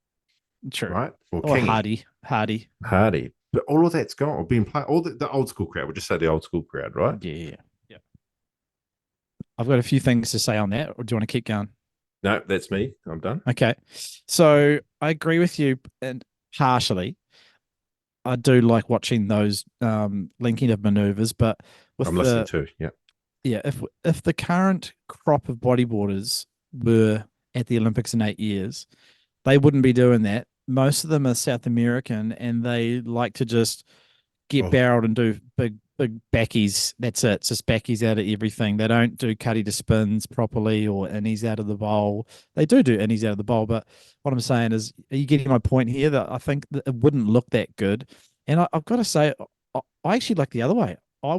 True. Right? Or Hardy. But all of that's gone. Or being played. All the old school crowd. We'll just say the old school crowd, right? Yeah. I've got a few things to say on that. Or do you want to keep going? No, that's me. I'm done. Okay. So I agree with you, and partially. I do like watching those linking of maneuvers, but I'm listening too. Yeah. Yeah. If the current crop of bodyboarders were at the Olympics in 8 years, they wouldn't be doing that. Most of them are South American, and they like to just get barreled and do big backies. That's it. It's just backies out of everything. They don't do cutty to spins properly or innies out of the bowl. They do innies out of the bowl, but what I'm saying is, are you getting my point here? That I think that it wouldn't look that good. And I've got to say, I actually like the other way. I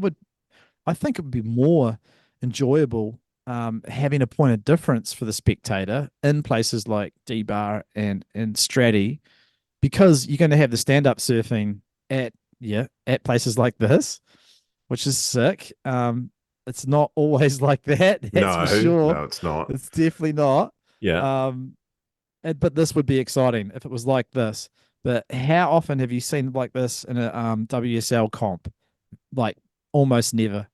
think it would be more enjoyable having a point of difference for the spectator in places like D-Bar and Stratty, because you're going to have the stand-up surfing at places like this, which is sick. It's not always like that. That's for sure. No, it's not. It's definitely not. Yeah. but this would be exciting if it was like this. But how often have you seen like this in a WSL comp? Like almost never.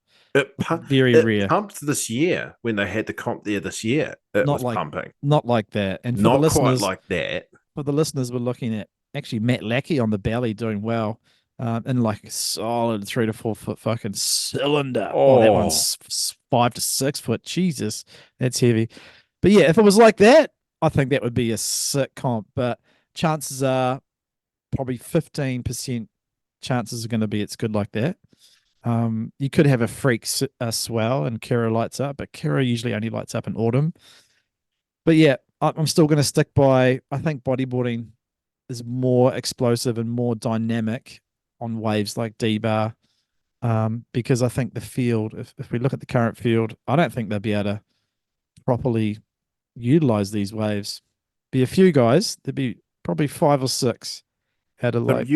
Very It rare. pumped this year when they had the comp there this year. It Not was like pumping. not like that. And Not quite like that. for the listeners, we're looking at actually Matt Lackey on the belly doing well. In like a solid 3 to 4 foot fucking cylinder. Oh, that one's 5 to 6 foot. Jesus, that's heavy. But yeah, if it was like that, I think that would be a sick comp. But chances are probably 15% chances are going to be it's good like that. You could have a freak swell and Kira lights up, but Kira usually only lights up in autumn. But yeah, I'm still going to stick by. I think bodyboarding is more explosive and more dynamic on waves like D-bar, because I think the field, if we look at the current field, I don't think they'll be able to properly utilize these waves. Be a few guys. There'd be probably 5 or 6 out of like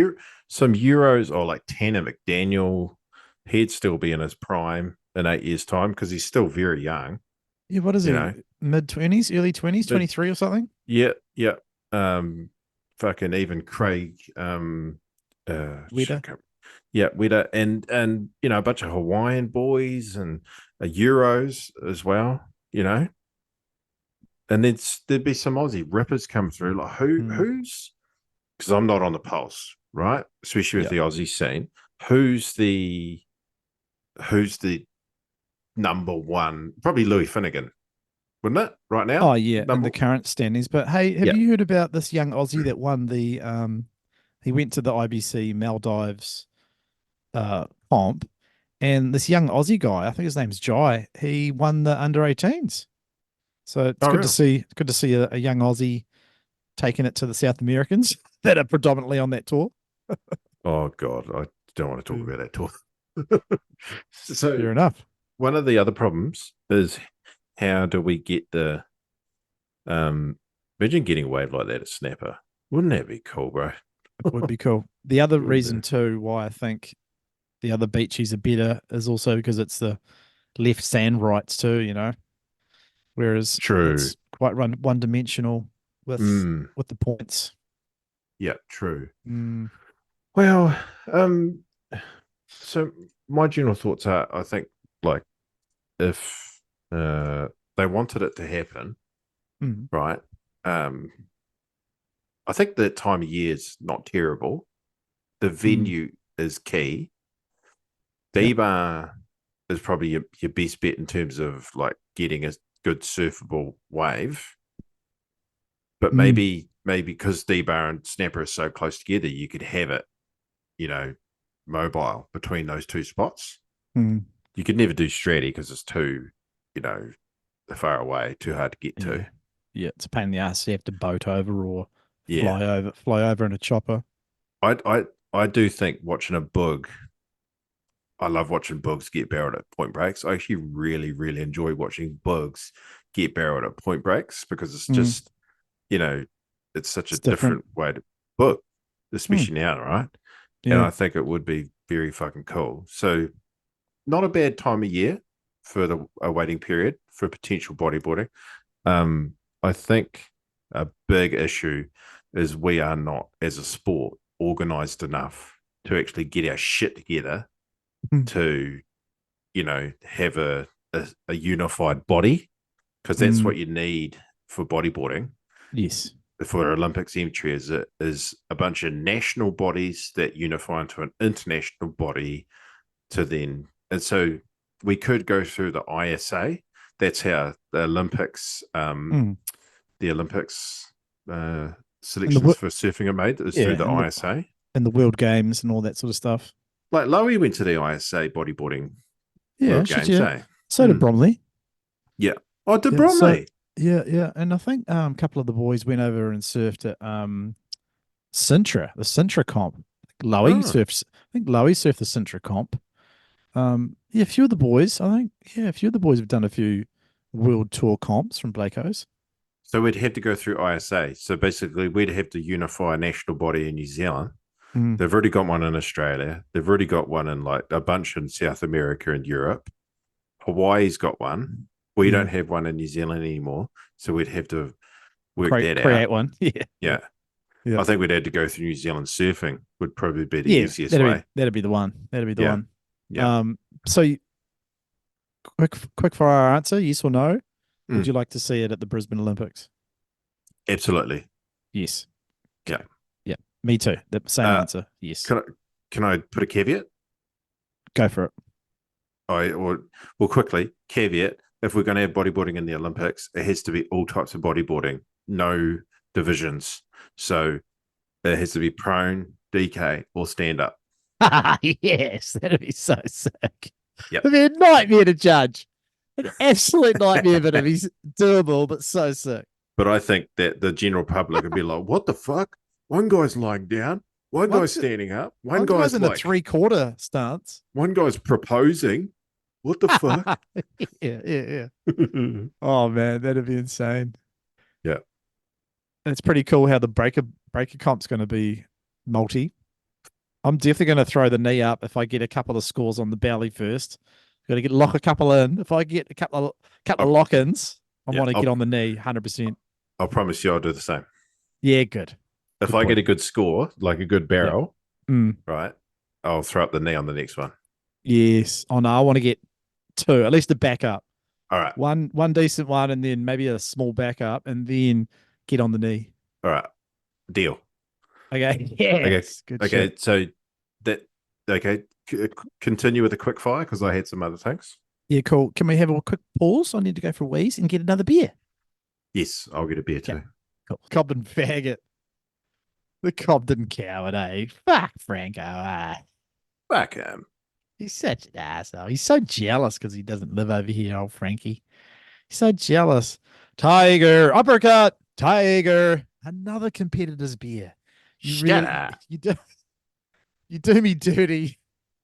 some Euros or like Tanner McDaniel. He'd still be in his prime in 8 years' time because he's still very young. Yeah, what is he? Mid-20s, early 20s, 23 or something? Yeah. Fucking even Craig Wedder. Yeah, Wedder and a bunch of Hawaiian boys and Euros as well, And there'd be some Aussie rippers come through. Like who's because I'm not on the pulse, right? Especially with the Aussie scene. Who's the number one? Probably Louis Finnegan, wouldn't it? Right now? Oh yeah, in the current standings. But hey, have you heard about this young Aussie that won the he went to the IBC Maldives comp, and this young Aussie guy, I think his name's Jai, he won the under 18s. So it's good to see a young Aussie taking it to the South Americans that are predominantly on that tour. Oh God, I don't want to talk about that tour. So fair enough. One of the other problems is how do we get the imagine getting a wave like that at Snapper. Wouldn't that be cool, bro? It would be cool. The other reason too why I think the other beaches are better is also because it's the left sand rights too, whereas it's quite one dimensional with the points. Yeah, true. Well, so my general thoughts are, I think, like, if they wanted it to happen, right? I think the time of year is not terrible. The venue is key. D-bar is probably your best bet in terms of like getting a good surfable wave. But maybe because D-bar and Snapper are so close together, you could have it, mobile between those two spots. You could never do Stratty because it's too, far away, too hard to get to. Yeah, it's a pain in the ass. You have to boat over or fly over in a chopper. I do think watching a bug. I love watching bugs get barreled at point breaks. I actually really, really enjoy watching bugs get barreled at point breaks because it's just, it's such a different way to book, especially now, right? Yeah. And I think it would be very fucking cool. So not a bad time of year for a waiting period for potential bodyboarding. I think a big issue is we are not, as a sport, organized enough to actually get our shit together to, have a unified body, because that's what you need for bodyboarding. Yes. For Olympics entry is a bunch of national bodies that unify into an international body to then, and so we could go through the ISA. That's how the Olympics, selections for surfing are made, is through the ISA. And the World Games and all that sort of stuff. Like Lowy went to the ISA bodyboarding World Games, eh? So did Bromley. Yeah. Oh, did Bromley? Yeah. And I think a couple of the boys went over and surfed at Sintra, the Sintra comp. Lowy surfs. I think Lowy surfed the Sintra comp. A few of the boys, have done a few world tour comps from Blakehouse. So we'd have to go through ISA. So basically, we'd have to unify a national body in New Zealand. They've already got one in Australia. They've already got one in like a bunch in South America and Europe. Hawaii's got one. We don't have one in New Zealand anymore. So we'd have to work that create out. one. Yeah. I think we'd had to go through New Zealand surfing would probably be the Yes, easiest way. that'd be the one. That'd be the one. Yeah. So quick fire answer, yes or no? Would Mm. you like to see it at the Brisbane Olympics? Absolutely. Yes. Yeah. Yeah. Me too. The same answer. Yes. Can I put a caveat? Go for it. Well, quickly, caveat, if we're going to have bodyboarding in the Olympics, it has to be all types of bodyboarding, no divisions. So it has to be prone, DK, or stand up. Yes, that'd be so sick. Yep. It'd be a nightmare to judge. An absolute nightmare, but it'd be doable, but so sick. But I think that the general public would be like, what the fuck? One guy's lying down, one guy's standing up, one guy's in a 3/4 stance. One guy's proposing. What the fuck? Yeah. Oh man, that'd be insane. Yeah. And it's pretty cool how the breaker comp's going to be multi. I'm definitely going to throw the knee up if I get a couple of scores on the belly first. Got to lock a couple in. If I get a couple of lock-ins, I want to get on the knee 100%. I'll promise you I'll do the same. Yeah, good. If I get a good score, like a good barrel, right, I'll throw up the knee on the next one. Yes. Oh no, I want to get 2, at least a backup. All right. One decent one, and then maybe a small backup, and then get on the knee. All right. Deal. Okay. Yeah. Okay. Shit. So continue with the quick fire because I had some other things. Yeah, cool. Can we have a quick pause? I need to go for a wheeze and get another beer. Yes, I'll get a beer too. Cool. Cobden faggot. The Cobden coward, eh? Fuck Franco, eh? Fuck him. He's such an asshole. He's so jealous because he doesn't live over here, old Frankie. He's so jealous. Tiger, uppercut, Tiger. Another competitor's beer. Shut up. You do me dirty.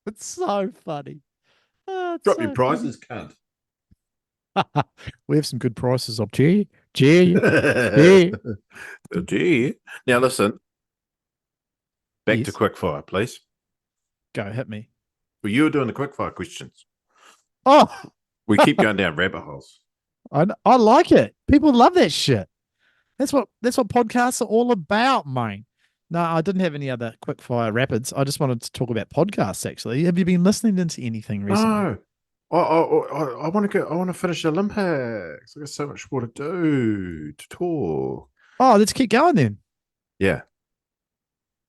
It's so funny. Oh, Drop your prices, cunt. We have some good prices up here. Gee. Now listen. Back to quickfire, please. Go, hit me. Well, you were doing the quickfire questions. Oh, we keep going down rabbit holes. I like it. People love that shit. That's what podcasts are all about, mate. No, I didn't have any other quickfire rapids. I just wanted to talk about podcasts. Actually, have you been listening into anything recently? No. I want to go. I want to finish the Olympics. I got so much more to do to talk. Oh, let's keep going then. Yeah.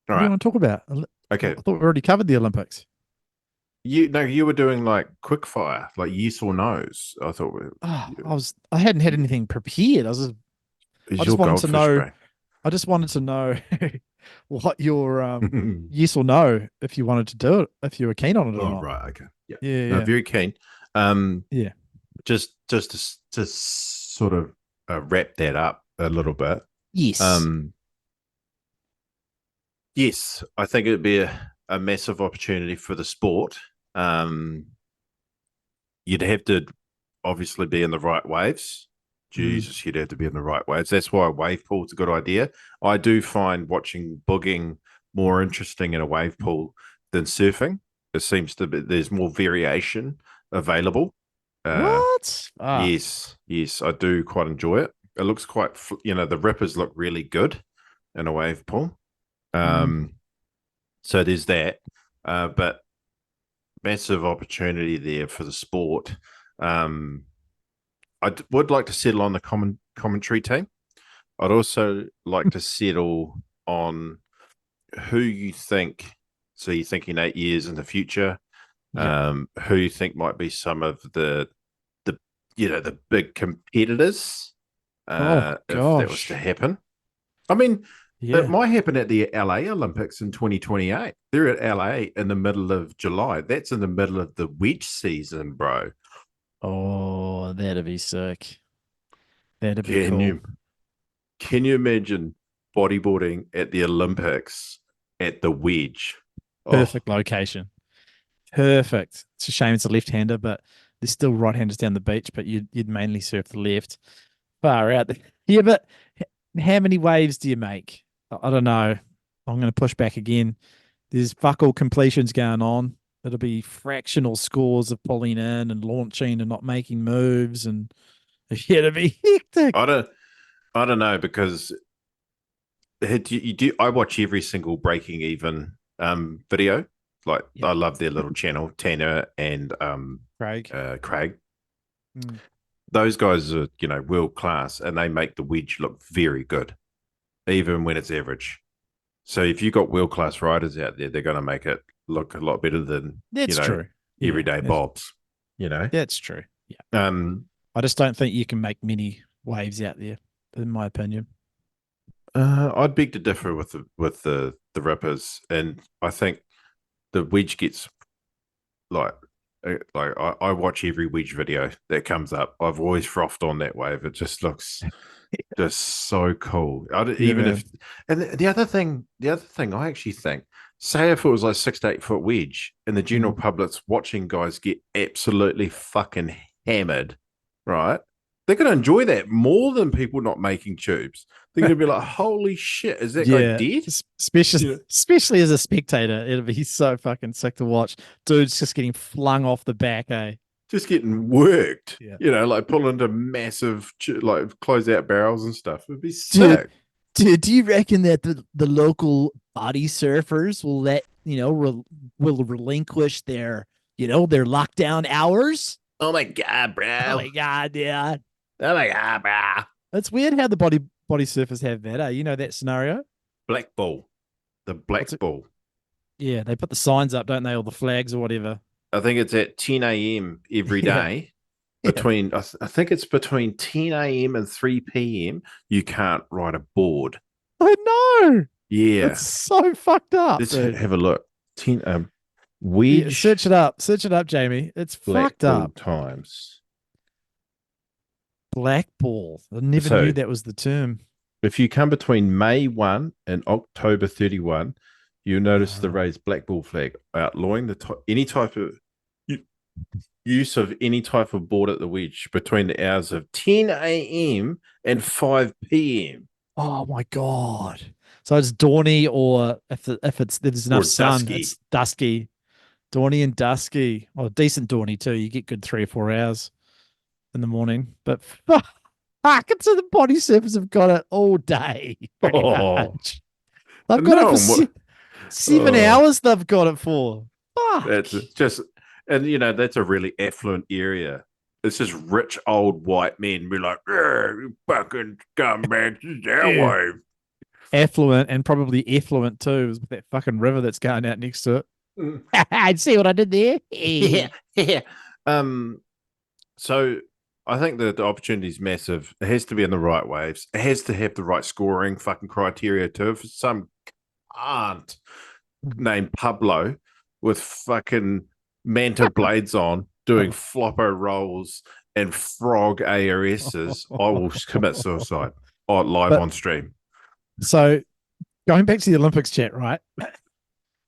All what do you want to talk about? Okay. I thought we already covered the Olympics. You were doing like quickfire, like yes or no's. I thought I hadn't had anything prepared. I just wanted to know. Brain. I just wanted to know what your yes or no, if you wanted to do it, if you were keen on it or not. Right. Okay. Yeah. No, very keen. Yeah. Just to sort of wrap that up a little bit. Yes. Yes, I think it'd be a massive opportunity for the sport. You'd have to obviously be in the right waves. Jesus, you'd have to be in the right waves. That's why a wave pool's a good idea. I do find watching booging more interesting in a wave pool than surfing. It seems to be there's more variation available. What? Yes, I do quite enjoy it. It looks quite, the rippers look really good in a wave pool. So there's that, but massive opportunity there for the sport. I would like to settle on the commentary team. I'd also like to settle on who you think. So you're thinking 8 years in the future. Who you think might be some of the big competitors? If that was to happen, I mean. Yeah. It might happen at the LA Olympics in 2028. They're at LA in the middle of July. That's in the middle of the wedge season, bro. Oh, that'd be sick. That'd be cool. Can you imagine bodyboarding at the Olympics at the wedge? Perfect location. Perfect. It's a shame it's a left-hander, but there's still right-handers down the beach, but you'd mainly surf the left. Far out there. Yeah, but how many waves do you make? I don't know. I'm going to push back again. There's fuck all completions going on. It'll be fractional scores of pulling in and launching and not making moves, and it'll be hectic. I I don't know because you do. I watch every single Breaking Even video. Like I love their little channel, Tanner and Craig. Mm. Those guys are world class, and they make the wedge look very good, even when it's average. So if you got world class riders out there, they're going to make it look a lot better than That's true. Everyday bobs. That's true. Yeah. I just don't think you can make many waves out there, in my opinion. I'd beg to differ with the rippers, and I think the wedge gets like I watch every wedge video that comes up. I've always frothed on that wave. It just looks just so cool. Even if, and the other thing I actually think, say if it was like 6 to 8 foot wedge, and the general public's watching guys get absolutely fucking hammered, right? They're going to enjoy that more than people not making tubes. They're going to be like, "Holy shit, is that guy dead?" Especially as a spectator, it'll be so fucking sick to watch. Dudes just getting flung off the back, just getting worked. Like pulling into massive like close out barrels and stuff. It'd be sick. Do you reckon that the local body surfers will will relinquish their their lockdown hours? Oh my god, bro! Oh my god, dude! Oh my god, bro! It's weird how the body surfers have that. You know that scenario? Black bull, the black bull. Yeah, they put the signs up, don't they, or the flags or whatever. I think it's at 10 a.m. every day. Between I think it's between 10 a.m. and 3 p.m. You can't ride a board. I know. Yeah, it's so fucked up. Let's have a look. 10 wedge. Search it up, Jamie. It's fucked up. Times black ball. I never knew that was the term. If you come between May 1 and October 31, you'll notice the raised black ball flag outlawing any type of use of any type of board at the wedge between the hours of 10 a.m. and 5 p.m. Oh my god! So it's dawny, or if there's enough sun, it's dusky. Dawny and dusky, or decent dawny too. You get good 3 or 4 hours in the morning, but fuck, so the body surfers have got it all day. They've got it for 7 hours. They've got it for. Fuck. It's just, and that's a really affluent area. It's just rich old white men be like, "You fucking scumbags, this is our wave." Affluent, and probably effluent too, with that fucking river that's going out next to it. I'd see what I did there. Yeah. So I think the opportunity is massive. It has to be in the right waves. It has to have the right scoring fucking criteria too. If some aunt named Pablo with fucking manta blades on doing flopper rolls and frog ARSs, I will commit suicide live on stream. So going back to the Olympics chat, right?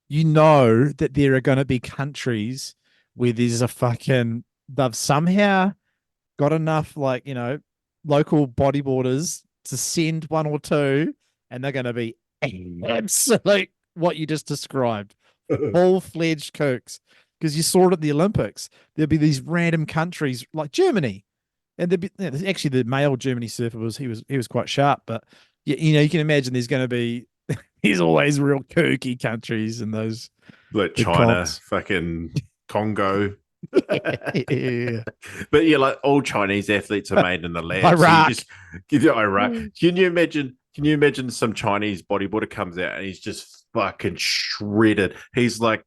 You know that there are going to be countries where there's they've somehow got enough, local bodyboarders to send 1 or 2, and they're going to be absolute what you just described, full-fledged kooks. Because you saw it at the Olympics, there'd be these random countries like Germany, and there'd be actually the male Germany surfer he was quite sharp, but you can imagine there's going to be there's always real kooky countries in those, like China, fucking Congo. Yeah. But like all Chinese athletes are made in the lab. Iraq. So Iraq. Can you imagine some Chinese bodyboarder comes out and he's just fucking shredded? He's like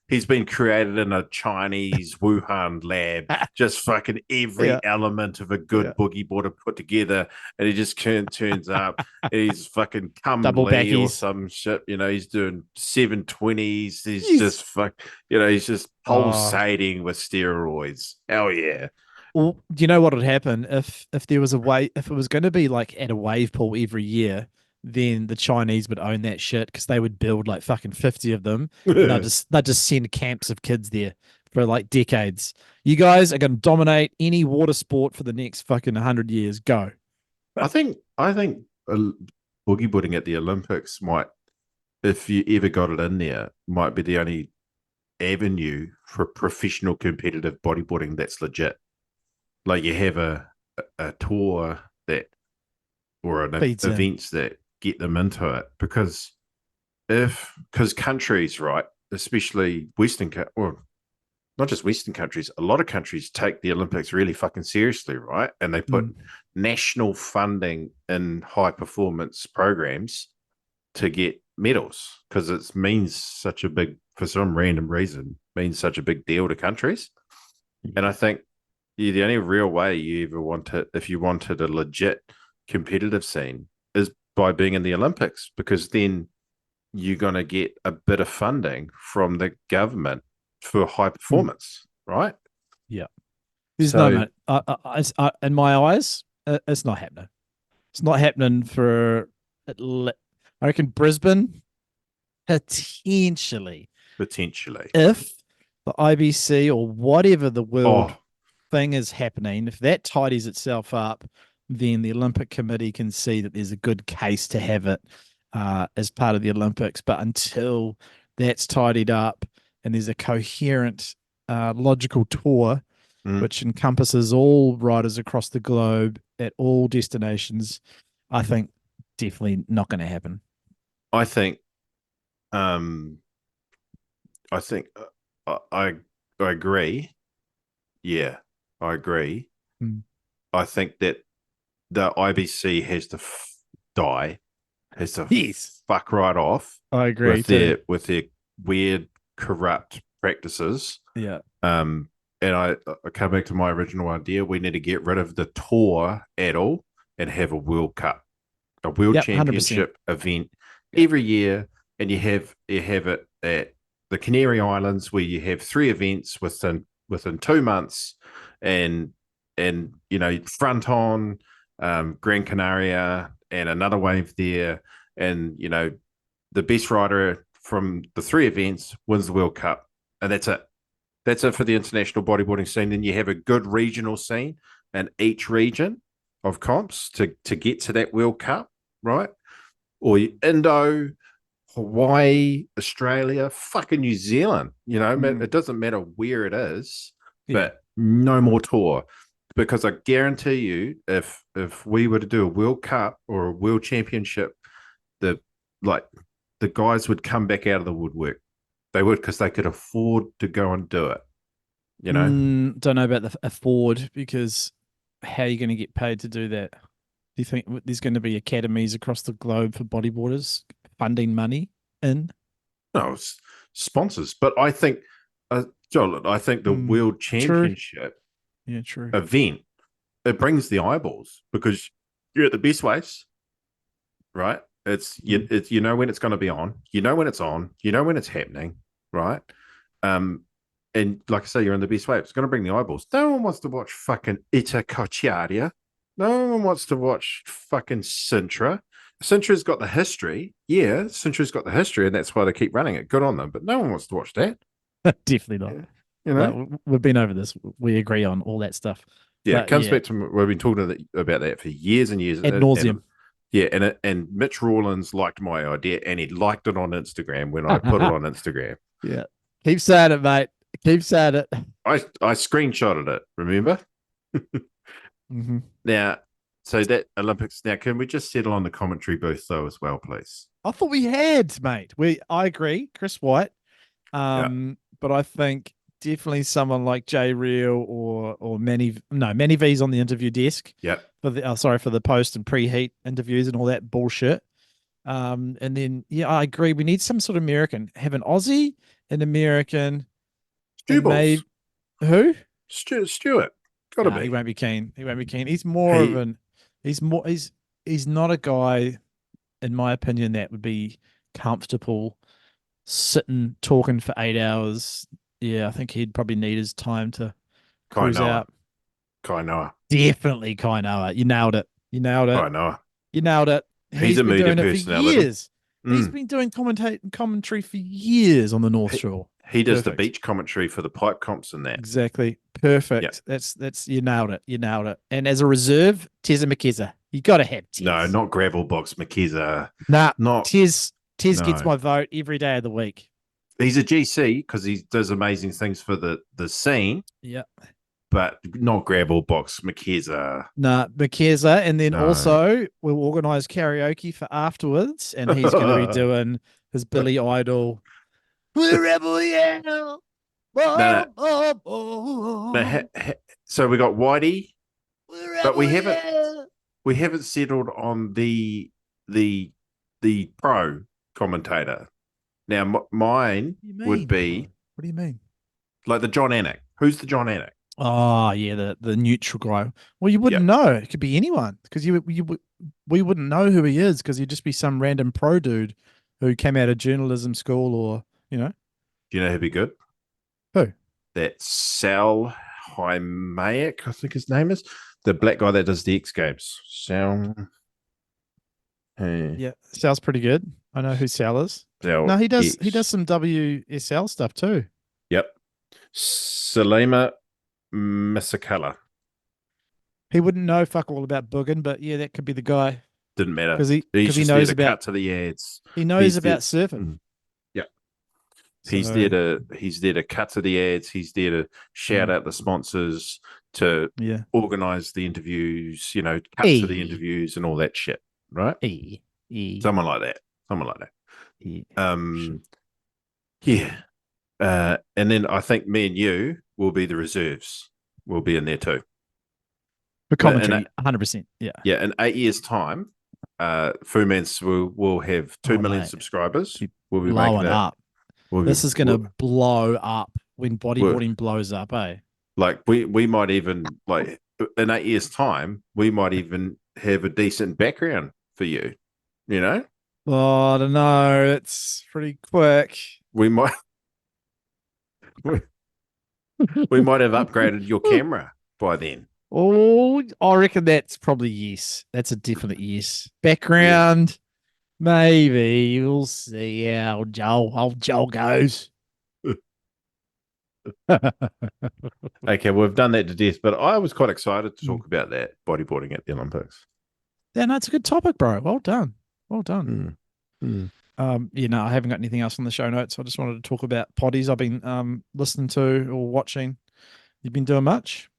he's been created in a Chinese Wuhan lab, just fucking every element of a good boogie boarder put together, and he just turns up. And he's fucking Cumberley or some shit. He's doing 720s. He's just he's just pulsating with steroids. Hell yeah. Well, do you know what would happen if there was if it was going to be like at a wave pool every year? Then the Chinese would own that shit because they would build like fucking 50 of them. And they'd just send camps of kids there for like decades. You guys are going to dominate any water sport for the next fucking 100 years. Go. I think boogie boarding at the Olympics might, if you ever got it in there, might be the only avenue for professional competitive bodyboarding that's legit. Like you have a tour that feeds in. events that get them into it. Because countries, right, especially or not just Western countries, a lot of countries take the Olympics really fucking seriously, right? And they put national funding in high performance programs to get medals because it means such a big, for some random reason, means such a big deal to countries. And I think the only real way you ever if you wanted a legit competitive scene, is by being in the Olympics, because then you're going to get a bit of funding from the government for high performance, right? Yeah. There's no, in my eyes, it's not happening. It's not happening for, I reckon, Brisbane, potentially. If the IBC or whatever the world thing is happening, if that tidies itself up, then the Olympic Committee can see that there's a good case to have it as part of the Olympics. But until that's tidied up and there's a coherent, logical tour, which encompasses all riders across the globe at all destinations, I think definitely not going to happen. I think I agree. Yeah, I agree. I think that the IBC has to die, has to fuck right off. I agree with their weird, corrupt practices. Yeah. And I come back to my original idea. We need to get rid of the tour at all and have a World Cup, a World Championship 100%. Event every year, and you have it at the Canary Islands, where you have 3 events within 2 months, and front on Gran Canaria and another wave there, and the best rider from the 3 events wins the World Cup, and that's it. That's it for the international bodyboarding scene. Then you have a good regional scene in each region of comps to get to that World Cup, right? Or Indo, Hawaii, Australia, fucking New Zealand. It doesn't matter where it is, but no more tour. Because I guarantee you, if we were to do a World Cup or a World Championship, the guys would come back out of the woodwork. They would, because they could afford to go and do it. Don't know about the afford, because how are you going to get paid to do that? Do you think there's going to be academies across the globe for bodyboarders funding money in? No, it's sponsors. But I think, John, the World Championship event, it brings the eyeballs, because you're at the best waves, right? It's when it's going to be on, when it's on, when it's happening, right? And like I say, you're in the best way. It's going to bring the eyeballs. No one wants to watch fucking Ita Kochiaria. No one wants to watch fucking Sintra. Sintra's got the history. Yeah, Sintra's got the history, and that's why they keep running it. Good on them. But no one wants to watch that. Definitely not. We've been over this. We agree on all that stuff. Yeah, it comes back to, we've been talking about that for years and years. Ad nauseum. And Mitch Rawlins liked my idea, and he liked it on Instagram when I put it on Instagram. Yeah. Keep saying it, mate. Keep saying it. I screenshotted it, remember? Now, so that Olympics, now can we just settle on the commentary booth though as well, please? I thought we had, mate. I agree, Chris White. But I think definitely someone like Jay Real or Manny V's on the interview desk. Yeah. For the post and preheat interviews and all that bullshit. And then I agree. We need some sort of American. Have an Aussie, an American. Stu who? Stewart. Gotta be. He won't be keen. He's more of an. He's not a guy, in my opinion, that would be comfortable sitting talking for 8 hours. Yeah, I think he'd probably need his time to cruise out. Kainoa. Definitely Kainoa. You nailed it. Kainoa. You nailed it. He's a media personality. For years. He's been doing commentary for years on the North Shore. He does the beach commentary for the pipe comps and that. Exactly. Perfect. Yep. That's you nailed it. And as a reserve, Teza Makeza. You got to have Tez. No, not gravel box Makeza. Not Tez gets my vote every day of the week. He's a GC because he does amazing things for the scene. Yeah. but not gravel box. McKeza. Nah, McKeza, and then No. also we'll organise karaoke for afterwards, and he's going to be doing his Billy Idol. Wherever we are. No. So we got Whitey, but we haven't settled on the pro commentator. Now, mine would be. What do you mean? Like the John Anik. Who's the John Anik? Oh yeah, the neutral guy. Well, you wouldn't know. It could be anyone because we wouldn't know who he is because he'd just be some random pro dude who came out of journalism school or Do you know who'd be good? Who? That Sal Hymayak, I think his name is. The black guy that does the X Games. Sal. Yeah, Sal's pretty good. I know who Sal is. Sal no, he does. X. He does some WSL stuff too. Yep. Salima Misakala. He wouldn't know fuck all about Buggin, but yeah, that could be the guy. Didn't matter because he knows knows about about cut to the ads. He knows about surfing. Yeah. He's there to cut to the ads. He's there to shout out the sponsors, to organize the interviews, cut to the interviews and all that shit. Right? Someone like that. And then I think me and you will be the reserves. We'll be in there too. For commentary, 100%. Yeah. Yeah. In 8 years' time, Fu Man Swoo will have 2 million subscribers. We'll be blowing making up. This is going to blow up when bodyboarding blows up, eh? Like we might even, like, in 8 years' time, we might even have a decent background for you, Oh, I don't know. It's pretty quick. We might we might have upgraded your camera by then. Oh, I reckon that's probably yes. That's a definite yes. Background, maybe. We'll see how old Joel goes. Okay, we've done that to death, but I was quite excited to talk about that bodyboarding at the Olympics. Yeah, no, it's a good topic, bro. Well done. Mm. I haven't got anything else on the show notes. I just wanted to talk about potties I've been listening to or watching. You've been doing much?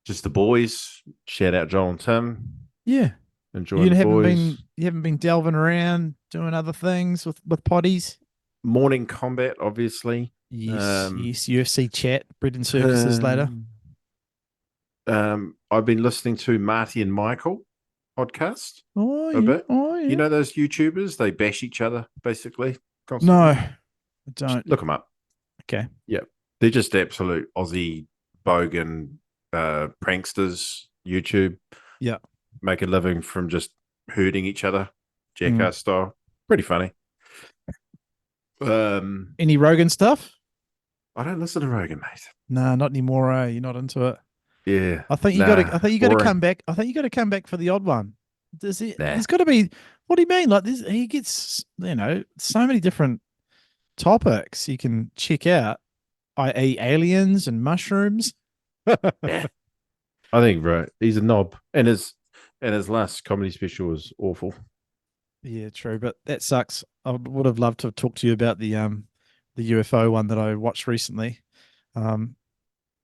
Just the boys. Shout out Joel and Tim. Yeah. Enjoying the boys. You haven't been delving around doing other things with potties? Morning combat, obviously. Yes, UFC chat, bread and circuses later. I've been listening to Marty and Michael podcast. Oh, bit. Oh, yeah. You know those YouTubers? They bash each other, basically. Constantly. No, I don't. Just look them up. Okay. Yeah. They're just absolute Aussie bogan pranksters, YouTube. Yeah. Make a living from just hurting each other, jackass style. Pretty funny. Any Rogan stuff? I don't listen to Rogan, mate. Nah, not anymore. You're not into it. Yeah. I think you got to come back. I think you got to come back for the odd one. There's got to be. What do you mean? Like this, he gets so many different topics you can check out, i.e., aliens and mushrooms. Yeah. I think right. He's a knob, and his last comedy special was awful. Yeah, true, but that sucks. I would have loved to talk to you about the UFO one that I watched recently.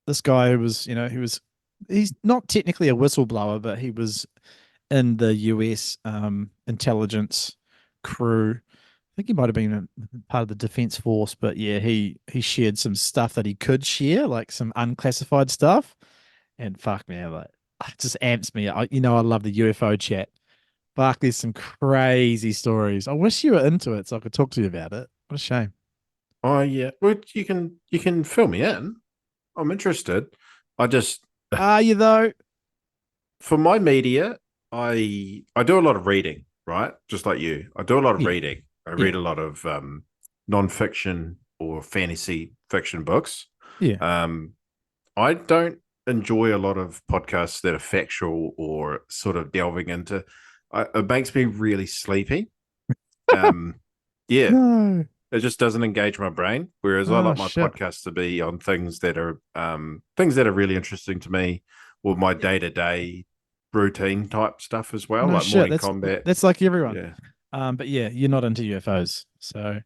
This guy was, he's not technically a whistleblower, but he was in the US intelligence crew. I think he might have been a part of the Defense Force, but yeah, he shared some stuff that he could share, like some unclassified stuff. And fuck, man, like, it just amps me. I love the UFO chat. Fuck, there's some crazy stories. I wish you were into it so I could talk to you about it. What a shame. Oh yeah, well you can fill me in. I'm interested. Are you though? For my media, I do a lot of reading, right? Just like you, I do a lot of reading. I read a lot of non-fiction or fantasy fiction books. Yeah. I don't enjoy a lot of podcasts that are factual or sort of delving into. It makes me really sleepy. Yeah. No. It just doesn't engage my brain. Whereas I like my podcasts to be on things that are really interesting to me, or my day-to-day routine type stuff as well, morning combat. That's like everyone. Yeah. But yeah, you're not into UFOs, so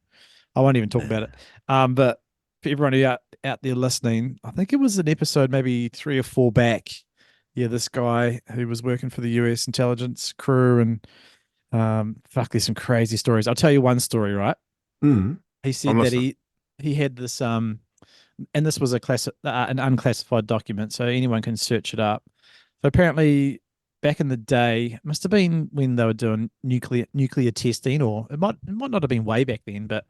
I won't even talk about it. But for everyone who out there listening, I think it was an episode maybe 3 or 4 back. Yeah, this guy who was working for the US intelligence crew and fuck, there's some crazy stories. I'll tell you one story, right? Mm. He said that he had this and this was an unclassified document, so anyone can search it up. So apparently, back in the day, it must have been when they were doing nuclear testing, or it might not have been way back then, but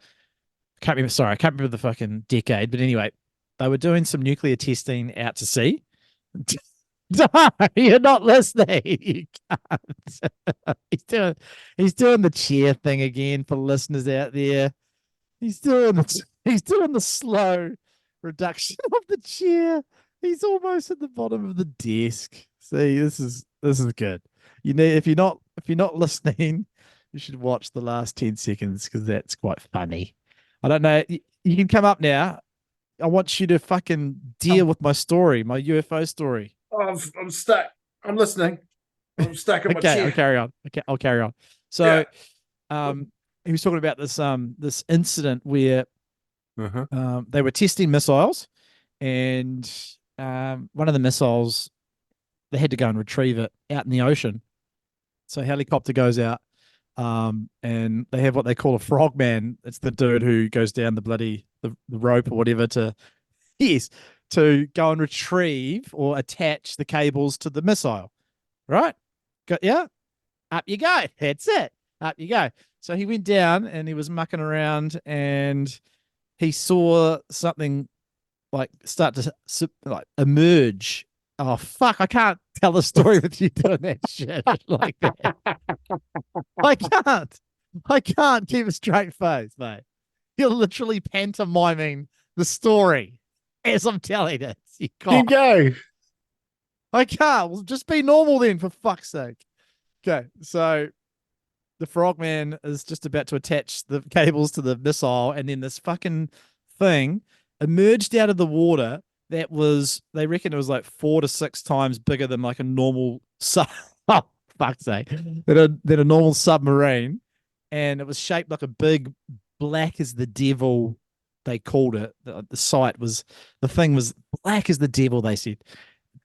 I can't remember. Sorry, I can't remember the fucking decade. But anyway, they were doing some nuclear testing out to sea. You're not listening. You can't. He's doing the chair thing again for listeners out there. He's doing the slow reduction of the chair. He's almost at the bottom of the desk. See, this is good. You need if you're not listening, you should watch the last 10 seconds because that's quite funny. I don't know. You can come up now. I want you to fucking deal with my story, my UFO story. Oh, I'm stuck. I'm listening. I'm stuck in my chair. I'll carry on. Okay, I'll carry on. So, he was talking about this incident where they were testing missiles, and one of the missiles, they had to go and retrieve it out in the ocean. So a helicopter goes out, and they have what they call a frogman. It's the dude who goes down the rope or whatever to go and retrieve or attach the cables to the missile. Right? Yeah? Up you go. That's it. Up you go. So he went down and he was mucking around and he saw something like start to like emerge. Oh, fuck. I can't tell the story with you doing that shit like that. I can't keep a straight face, mate. You're literally pantomiming the story as I'm telling it. You can't. Go. I can't. Well, just be normal then, for fuck's sake. Okay, so the frogman is just about to attach the cables to the missile, and then this fucking thing emerged out of the water that was, they reckon it was like 4 to 6 times bigger than like a normal oh, fuck's sake, than a normal submarine. And it was shaped like a big black as the devil, they called it. The thing was black as the devil, they said.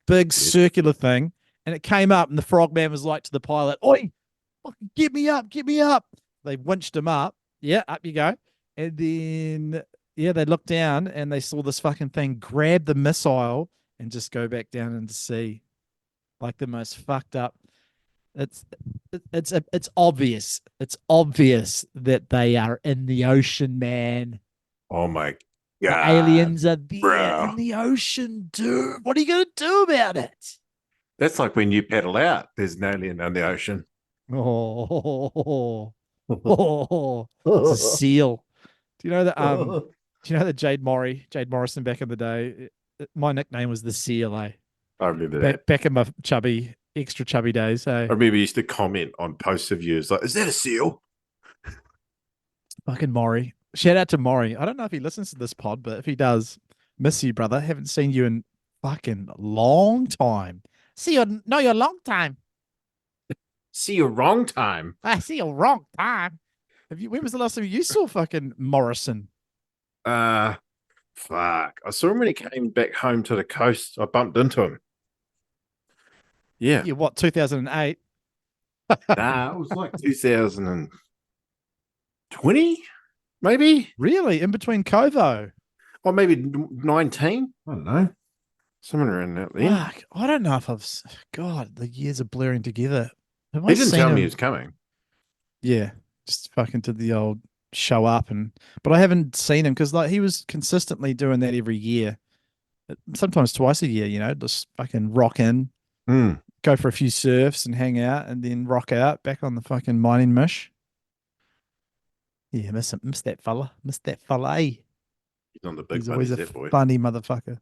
Big circular thing. And it came up, and the frogman was like to the pilot, "Oi, fucking get me up, get me up." They winched him up. Yeah, up you go. And then, yeah, they looked down and they saw this fucking thing grab the missile and just go back down into sea. Like the most fucked up. It's obvious. It's obvious that they are in the ocean, man. Oh my God. The aliens are there bro. in the ocean, dude. What are you going to do about it? That's like when you paddle out, there's an alien on the ocean. It's a seal. Do you know that Jade Morrison back in the day? My nickname was the seal, eh? I remember that. Back in my extra chubby days. I remember you used to comment on posts of yours like, "Is that a seal?" Fucking Maury. Shout out to Maury. I don't know if he listens to this pod, but if he does, miss you, brother. Haven't seen you in fucking long time. See you long time. See you wrong time. I see you wrong time. When was the last time you saw fucking Morrison? Fuck. I saw him when he came back home to the coast. I bumped into him. Yeah. Yeah, what, 2008? Nah, it was like 2020, maybe. Really? In between Kovo? Or maybe 19. I don't know. Somewhere around that there. Fuck, I don't know if God, the years are blurring together. He didn't tell me he was coming. Yeah, just fucking did the old show up, but I haven't seen him because like he was consistently doing that every year, sometimes twice a year. Just fucking rock in, go for a few surfs and hang out, and then rock out back on the fucking mining mish. Yeah, miss that fella, eh? He's on the big He's money, always that boy. Funny motherfucker.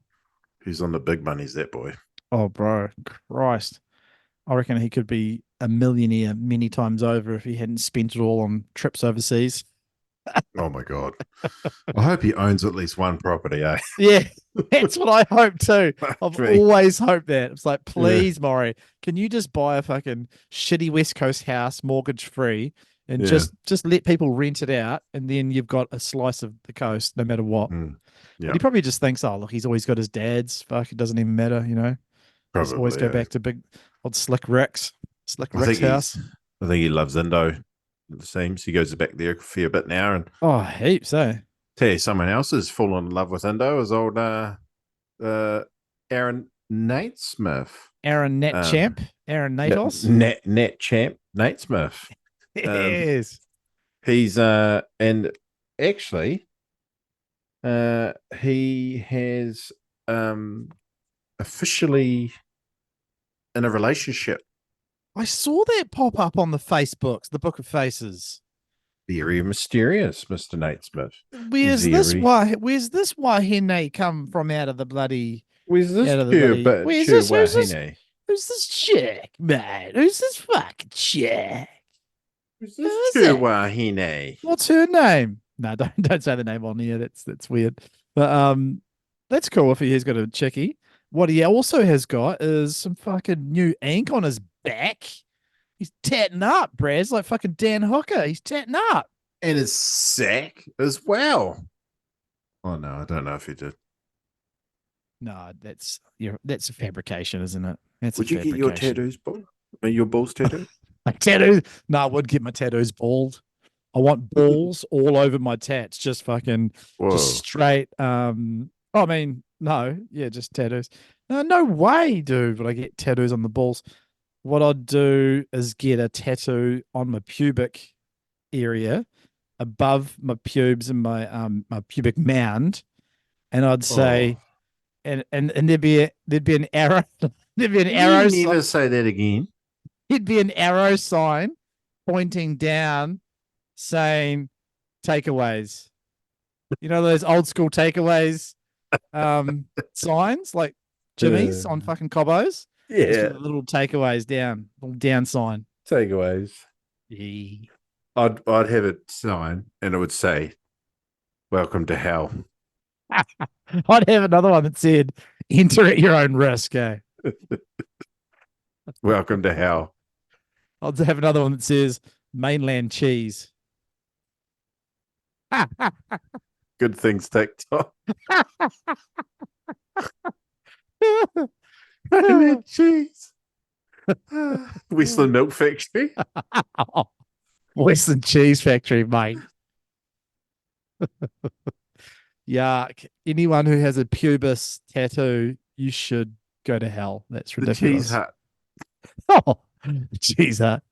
Who's on the big money's that boy? Oh, bro, Christ. I reckon he could be a millionaire many times over if he hadn't spent it all on trips overseas. Oh, my God. I hope he owns at least one property, eh? Yeah, that's what I hope too. I've always hoped that. It's like, please, Maury, can you just buy a fucking shitty West Coast house, mortgage free, and just let people rent it out, and then you've got a slice of the coast, no matter what. But he probably just thinks, oh, look, he's always got his dad's. Fuck, it doesn't even matter, you know. Probably, just always go back to big old Slick Rick's house. I think he loves Indo. It seems he goes back there a fair bit now. And heaps, eh? Tell you, someone else has fallen in love with Indo is old Aaron Naismith. Aaron Champ. Aaron Natos. Nat Champ Naismith. Yes. He's and actually he has officially in a relationship. I saw that pop up on the Facebooks, the Book of Faces. Very mysterious, Mr. Naismith. Where's this wahine come from out of the bloody? Where's this Who's this chick, man? Who's this fucking chick? Who's this wahine? What's her name? No, don't say the name on here. That's weird. But that's cool if he has got a chickie. What he also has got is some fucking new ink on his back. He's tatting up, Braz, like fucking Dan Hooker. He's tatting up. And his sack as well. Oh no, I don't know if he did. No, that's a fabrication, isn't it? Would you get your tattoos bald? Your balls tattooed? Like tattoos? No, I would get my tattoos bald. I want balls all over my tats, just fucking just straight. Just tattoos. No way, dude. But I get tattoos on the balls. What I'd do is get a tattoo on my pubic area, above my pubes and my my pubic mound, and I'd say, and there'd be an arrow. There'd be an arrow. You never say that again. It'd be an arrow sign pointing down, saying takeaways. You know those old school takeaways signs like Jimmy's on fucking Cobbos? Yeah. Little takeaways down, little down sign. Takeaways. Yeah. I'd have a sign and it would say, "Welcome to hell." I'd have another one that said, "Enter at your own risk." Eh? Welcome to hell. I'd have another one that says, "Mainland cheese." Good things take time. Mainland cheese. Westland Milk Factory. Westland Cheese Factory, mate. Yuck. Anyone who has a pubis tattoo, you should go to hell. That's ridiculous. The Cheese Hut. Oh, Cheese Hut.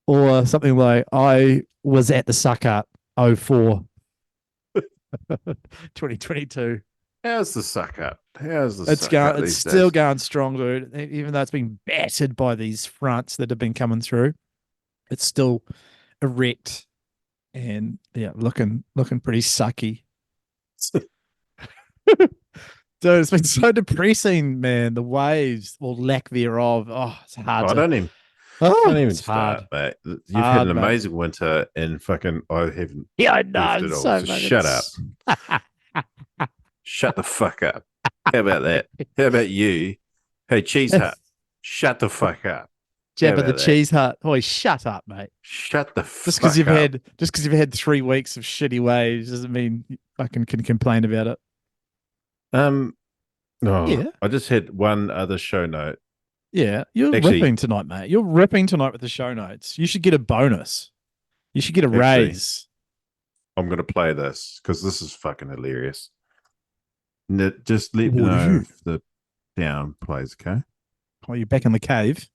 Or something like, I was at the Suck Up 04. 2022. How's the Suck Up? It's still going strong, dude. Even though it's been battered by these fronts that have been coming through, it's still erect and looking pretty sucky. Dude, it's been so depressing, man. The waves or lack thereof. Oh, it's hard. I don't even start, mate. You've had an amazing winter, and fucking I haven't. Yeah, I know. So shut up. Shut the fuck up. How about that? How about you? Hey, Cheese Hut, shut the fuck up. Jabba the Cheese Hut. Oh, shut up, mate. Shut the fuck up. Just because you've had 3 weeks of shitty waves doesn't mean you fucking can complain about it. I just had one other show note. Yeah, you're ripping tonight, mate. You're ripping tonight with the show notes. You should get a bonus. You should get a raise. I'm going to play this because this is fucking hilarious. Just let me know if the down plays, okay? Oh, you're back in the cave.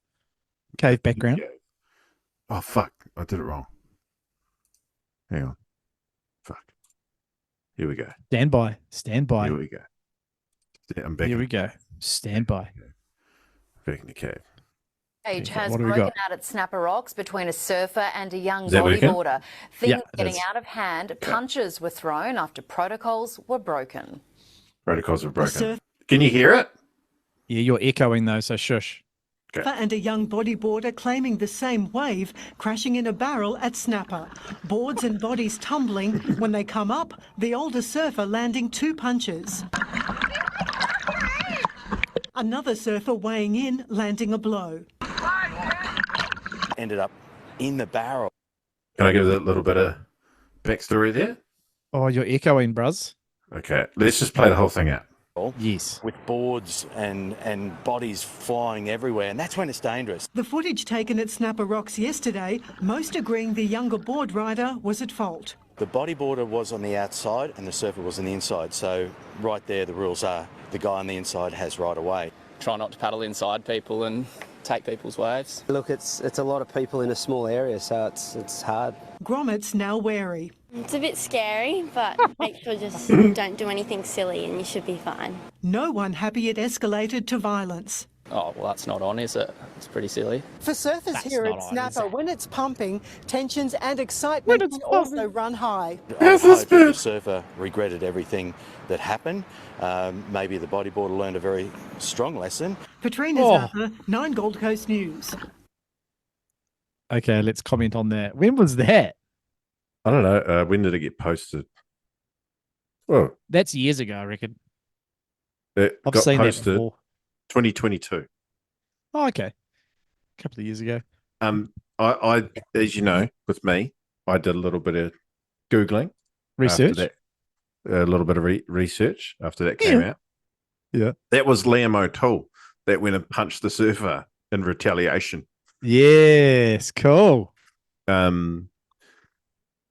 Cave background. Oh, fuck. I did it wrong. Hang on. Fuck. Here we go. Stand by. Here we go. I'm back. Here we go. Stand by. Back in the cave. Rage has broken out at Snapper Rocks between a surfer and a young bodyboarder. Things getting out of hand. Punches were thrown after protocols were broken. Can you hear it? Yeah, you're echoing though, so shush. Okay. And a young bodyboarder claiming the same wave crashing in a barrel at Snapper. Boards and bodies tumbling. When they come up, the older surfer landing 2 punches. Another surfer weighing in, landing a blow. Ended up in the barrel. Can I give a little bit of backstory there? Oh, you're echoing, bruz. Okay, let's just play the whole thing out. Yes. With boards and bodies flying everywhere, and that's when it's dangerous. The footage taken at Snapper Rocks yesterday, most agreeing the younger board rider was at fault. The bodyboarder was on the outside and the surfer was on the inside. So right there, the rules are the guy on the inside has right of way. Try not to paddle inside people and take people's waves. Look, it's a lot of people in a small area, so it's hard. Gromit's now wary. It's a bit scary, but make sure just don't do anything silly and you should be fine. No one happy it escalated to violence. Oh, well, that's not on, is it? It's pretty silly. For surfers That's here not at on, Snapper, is it? when it's pumping, tensions and excitement can also run high. I hope that the surfer regretted everything that happened. Maybe the bodyboarder learned a very strong lesson. Katrina Zappa, 9 Gold Coast News. Okay, let's comment on that. When was that? I don't know. When did it get posted? Oh, That's years ago, I reckon. it I've got seen that posted before. 2022. Oh, okay. A couple of years ago. I, as you know, with me, I did a little bit of Googling. Research. After that, a little bit of research after that came out. Yeah. That was Liam O'Toole that went and punched the surfer in retaliation. Yes, cool. And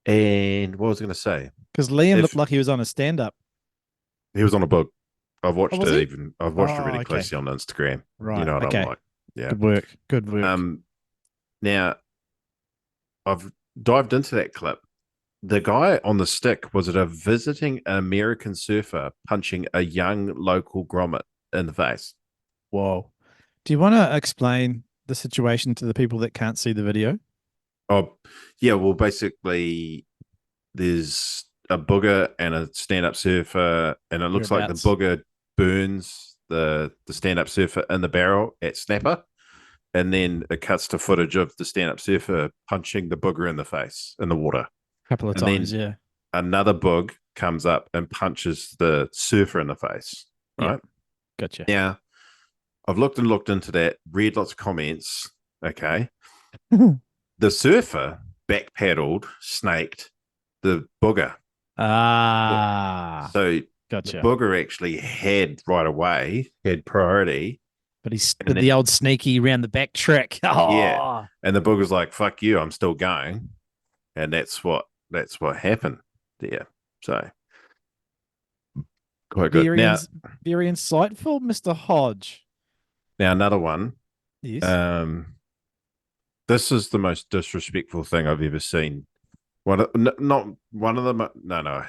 what was I going to say? Because Liam looked like he was on a stand-up. He was on a book. I've watched was it he? I've watched it Oh, really okay. closely on Instagram. Right. You know what okay. I'm like. Yeah. Good work. Good work. Now, I've dived into that clip. The guy on the stick was a visiting American surfer punching a young local grommet in the face. Whoa. Do you want to explain the situation to the people that can't see the video? Oh, yeah. Well, basically, there's a booger and a stand-up surfer, and it looks like the booger burns the stand-up surfer in the barrel at Snapper, and then it cuts to footage of the stand-up surfer punching the booger in the face in the water. A couple of times, yeah. Another bug comes up and punches the surfer in the face. Right? Yeah. Gotcha. Now, I've looked into that, read lots of comments. Okay. The surfer backpaddled, snaked the booger. Ah. So gotcha. the booger actually had right away, had priority. But he's the old sneaky round the back trick. Oh. Yeah. And the booger's like, fuck you, I'm still going. And that's what happened there. So quite good. Very insightful, Mr. Hodge. Now another one. Yes. This is the most disrespectful thing I've ever seen. Not one of them. No.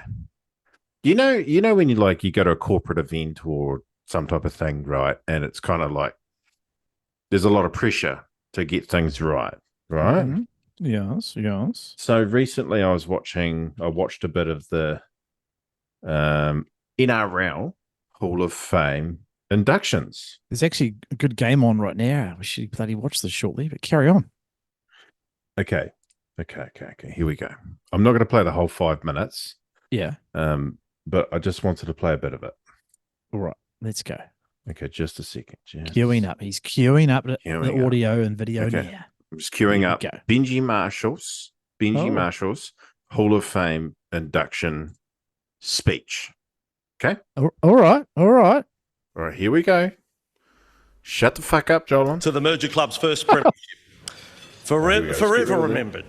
You know when you go to a corporate event or some type of thing, right? And it's kind of like there's a lot of pressure to get things right? Mm-hmm. Yes. So recently I watched a bit of the NRL Hall of Fame inductions. There's actually a good game on right now. We should bloody watch this shortly, but carry on. Okay. Here we go. I'm not going to play the whole 5 minutes. Yeah. But I just wanted to play a bit of it. All right. Let's go. Okay, just a second. Queuing up. He's queuing up the audio and video now. I'm just queuing up Benji Marshall's Hall of Fame induction speech. Okay? All right. All right, here we go. Shut the fuck up, Jolan. To the Merger Club's first premiership. Forever remembered.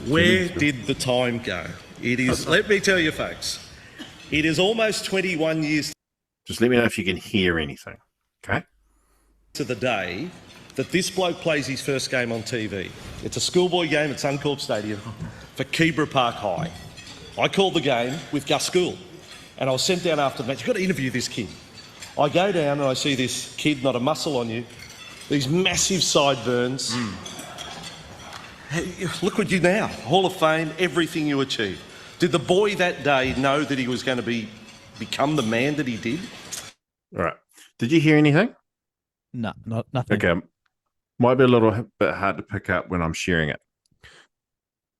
Where did the time go? It is, let me tell you folks, it is almost 21 years. Just let me know if you can hear anything, okay? To the day that this bloke plays his first game on TV. It's a schoolboy game at Suncorp Stadium for Keebra Park High. I called the game with Gus Gould and I was sent down after the match. You've got to interview this kid. I go down and I see this kid, not a muscle on you, these massive sideburns. Hey, look at you now, Hall of Fame, everything you achieved. Did the boy that day know that he was going to become the man that he did? All right. Did you hear anything? No, nothing. Okay. Might be a little bit hard to pick up when I'm sharing it.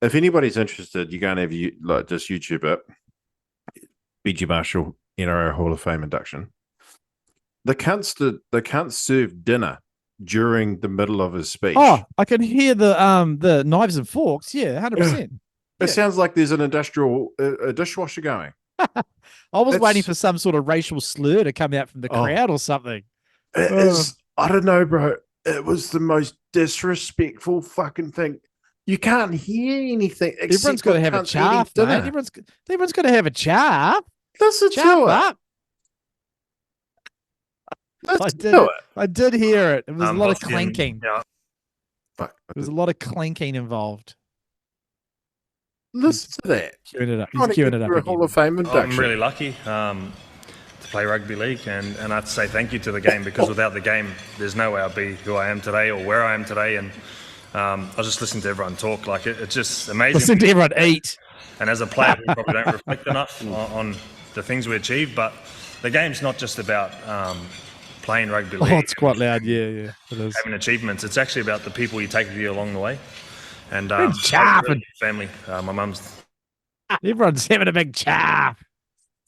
If anybody's interested, you go and have just YouTube it. BG Marshall NRL Hall of Fame induction. The cunts served dinner during the middle of his speech. Oh, I can hear the knives and forks. Yeah, 100%. It sounds like there's an industrial dishwasher going. I was waiting for some sort of racial slur to come out from the crowd or something. It is. I don't know, bro. It was the most disrespectful fucking thing. You can't hear anything. Everyone's got to have a chaff, mate. Everyone's got to have a chaff. Listen to it. Up. I did hear it. It was a lot of clanking. Yeah. Fuck. There was a lot of clanking involved. Listen to that. Queuing it up. He's queuing it up. A Hall of Fame induction. I'm really lucky to play rugby league, and I have to say thank you to the game, because without the game, there's no way I'd be who I am today or where I am today. And I was just listening to everyone talk. Like it's just amazing. Listen to everyone eat. And as a player, we probably don't reflect enough on the things we achieve. But the game's not just about playing rugby league. Oh, it's quite loud. Yeah, it is. Having achievements. It's actually about the people you take with you along the way. And really family. My mum's. Everyone's having a big chaff.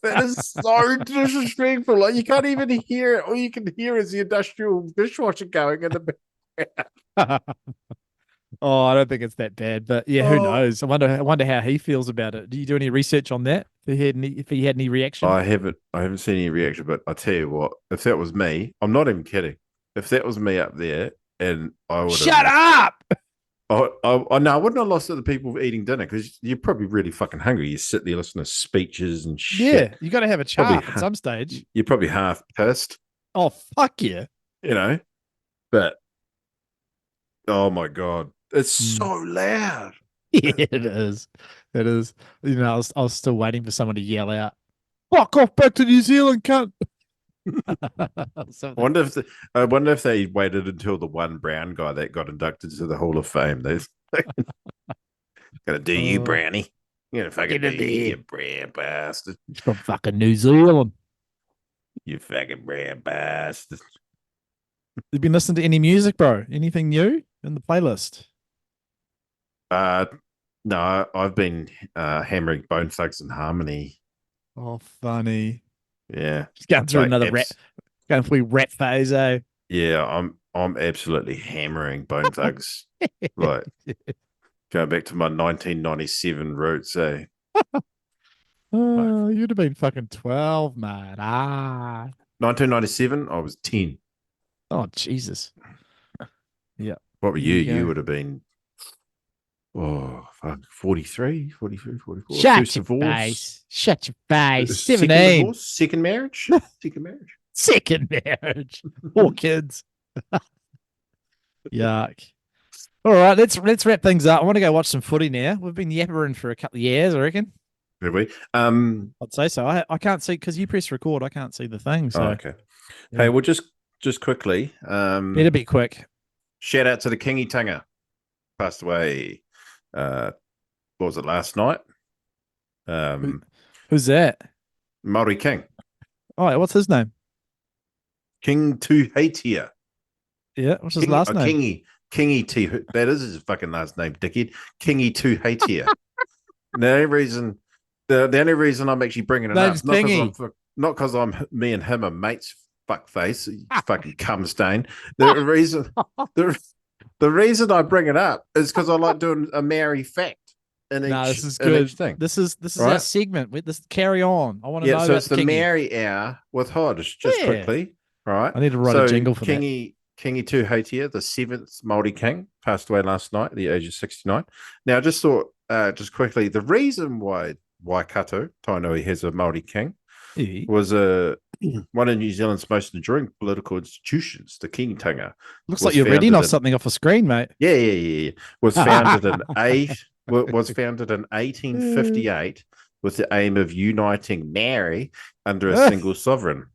That is so disrespectful. Like you can't even hear it. All you can hear is the industrial dishwasher going in the background. Oh, I don't think it's that bad, but yeah, who knows? I wonder how he feels about it. Do you do any research on that? If he had any reaction? I haven't seen any reaction, but I tell you what, if that was me, I'm not even kidding. If that was me up there, and I would shut up. No, I wouldn't have lost to the people eating dinner, because you're probably really fucking hungry. You sit there listening to speeches and shit. Yeah, you got to have a chaff at some stage. You're probably half pissed. Oh, fuck yeah. You know, but oh my God, it's so loud. Yeah, it is. It is. You know, I was still waiting for someone to yell out, "Fuck off back to New Zealand, cunt." I wonder if they waited until the one brown guy that got inducted to the Hall of Fame. They're gonna do you, Brownie. You're gonna fucking do you brown bastard. It's from fucking New Zealand. You fucking brown bastard. You've been listening to any music, bro? Anything new in the playlist? No, I've been hammering Bone Thugs and Harmony. Oh, funny. Yeah, just going through another rap, going through rap phase. Yeah, I'm absolutely hammering Bone Thugs. Like going back to my 1997 roots. Oh, you'd have been fucking 12, man. 1997, I was 10. Oh, Jesus. Yeah. What were you? You would have been 43, 44. Shut your face. Shut your face. 17. Second marriage? Second marriage. Second marriage. 4 kids. Yuck. All right, let's wrap things up. I want to go watch some footy now. We've been yappering for a couple of years, I reckon. Have we? I'd say so. I can't see, because you press record. I can't see the thing. So okay. Yeah. Hey, well, just quickly. Better be quick. Shout out to the Kingy Tanga. Passed away. What was it, last night? Who's that? Maori King. Oh, what's his name? King Tuheitia. Yeah, what's his last name? Kingy T. That is his fucking last name, dickhead. Kingy Tuheitia. The only reason I'm actually bringing it up, not because me and him are mates, fuckface, fucking cum stain. The reason I bring it up is because I like doing a Maori fact. This is good. Thing. This is right? Our segment. Let's carry on. I want to know. So it's the Maori hour with Hodge. Just quickly, right? I need to write a jingle for Kingy Tuheitia, the 7th Māori king, passed away last night at the age of 69. Now, I just thought, just quickly, the reason why Waikato, Tainui, has a Māori king was one of New Zealand's most enduring political institutions, the Kingitanga. Looks like you're reading off something off a screen, mate. Yeah. Was founded in 1858 with the aim of uniting Maori under a single sovereign.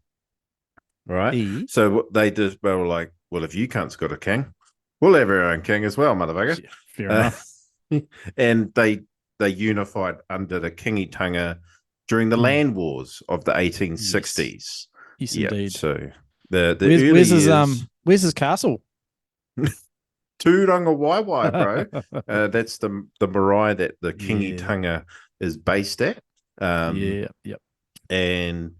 Right? So what they did, they were like, well, if you cunts got a king, we'll have our own king as well, motherfucker. Yeah, fair enough. And they unified under the Kingitanga during the land wars of the 1860s. Yes, indeed. So where's his castle? Tūranga Waiwai, bro. That's the marae that the Kingitanga is based at. Yep. And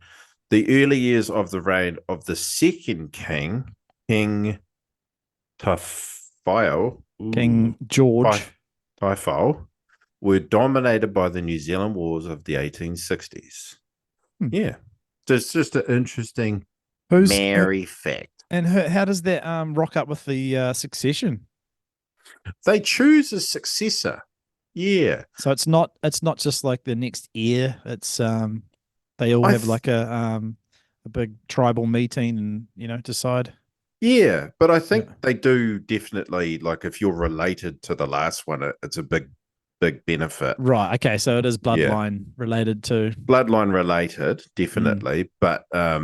the early years of the reign of the second king, King Tafile, King George. Tafile, were dominated by the New Zealand Wars of the 1860s. Yeah. It's just an interesting merry fact. And how does that rock up with the succession? They choose a successor. Yeah. So it's not just like the next heir. It's they all have like a big tribal meeting and decide. Yeah, but I think they do definitely, like, if you're related to the last one, it's a big benefit. Right. Okay. So it is bloodline related to. Bloodline related, definitely. But I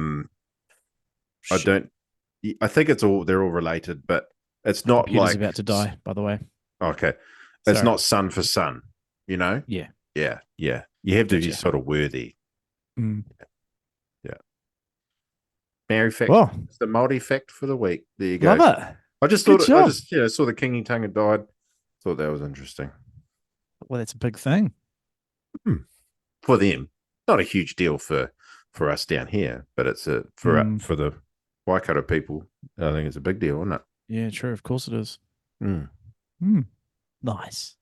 think they're all related, but it's not Computer's like about to die, by the way. Okay. It's not son for son, Yeah. Yeah. Yeah. You have to be sort of worthy. Mm. Yeah. Mary fact. Well, It's the multi fact for the week. There you go. Love it. I just thought saw the King Tongue had died. Thought that was interesting. Well, that's a big thing. For them. Not a huge deal for us down here, but it's for the Waikato people. I think it's a big deal, isn't it? Yeah, true. Of course it is. Nice.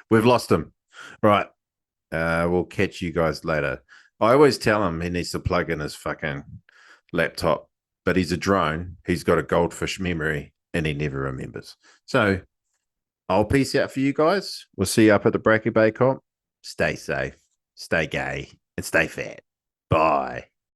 We've lost him. Right. We'll catch you guys later. I always tell him he needs to plug in his fucking laptop, but he's a drone. He's got a goldfish memory and he never remembers. So I'll peace out for you guys. We'll see you up at the Bracky Bay comp. Stay safe, stay gay, and stay fat. Bye.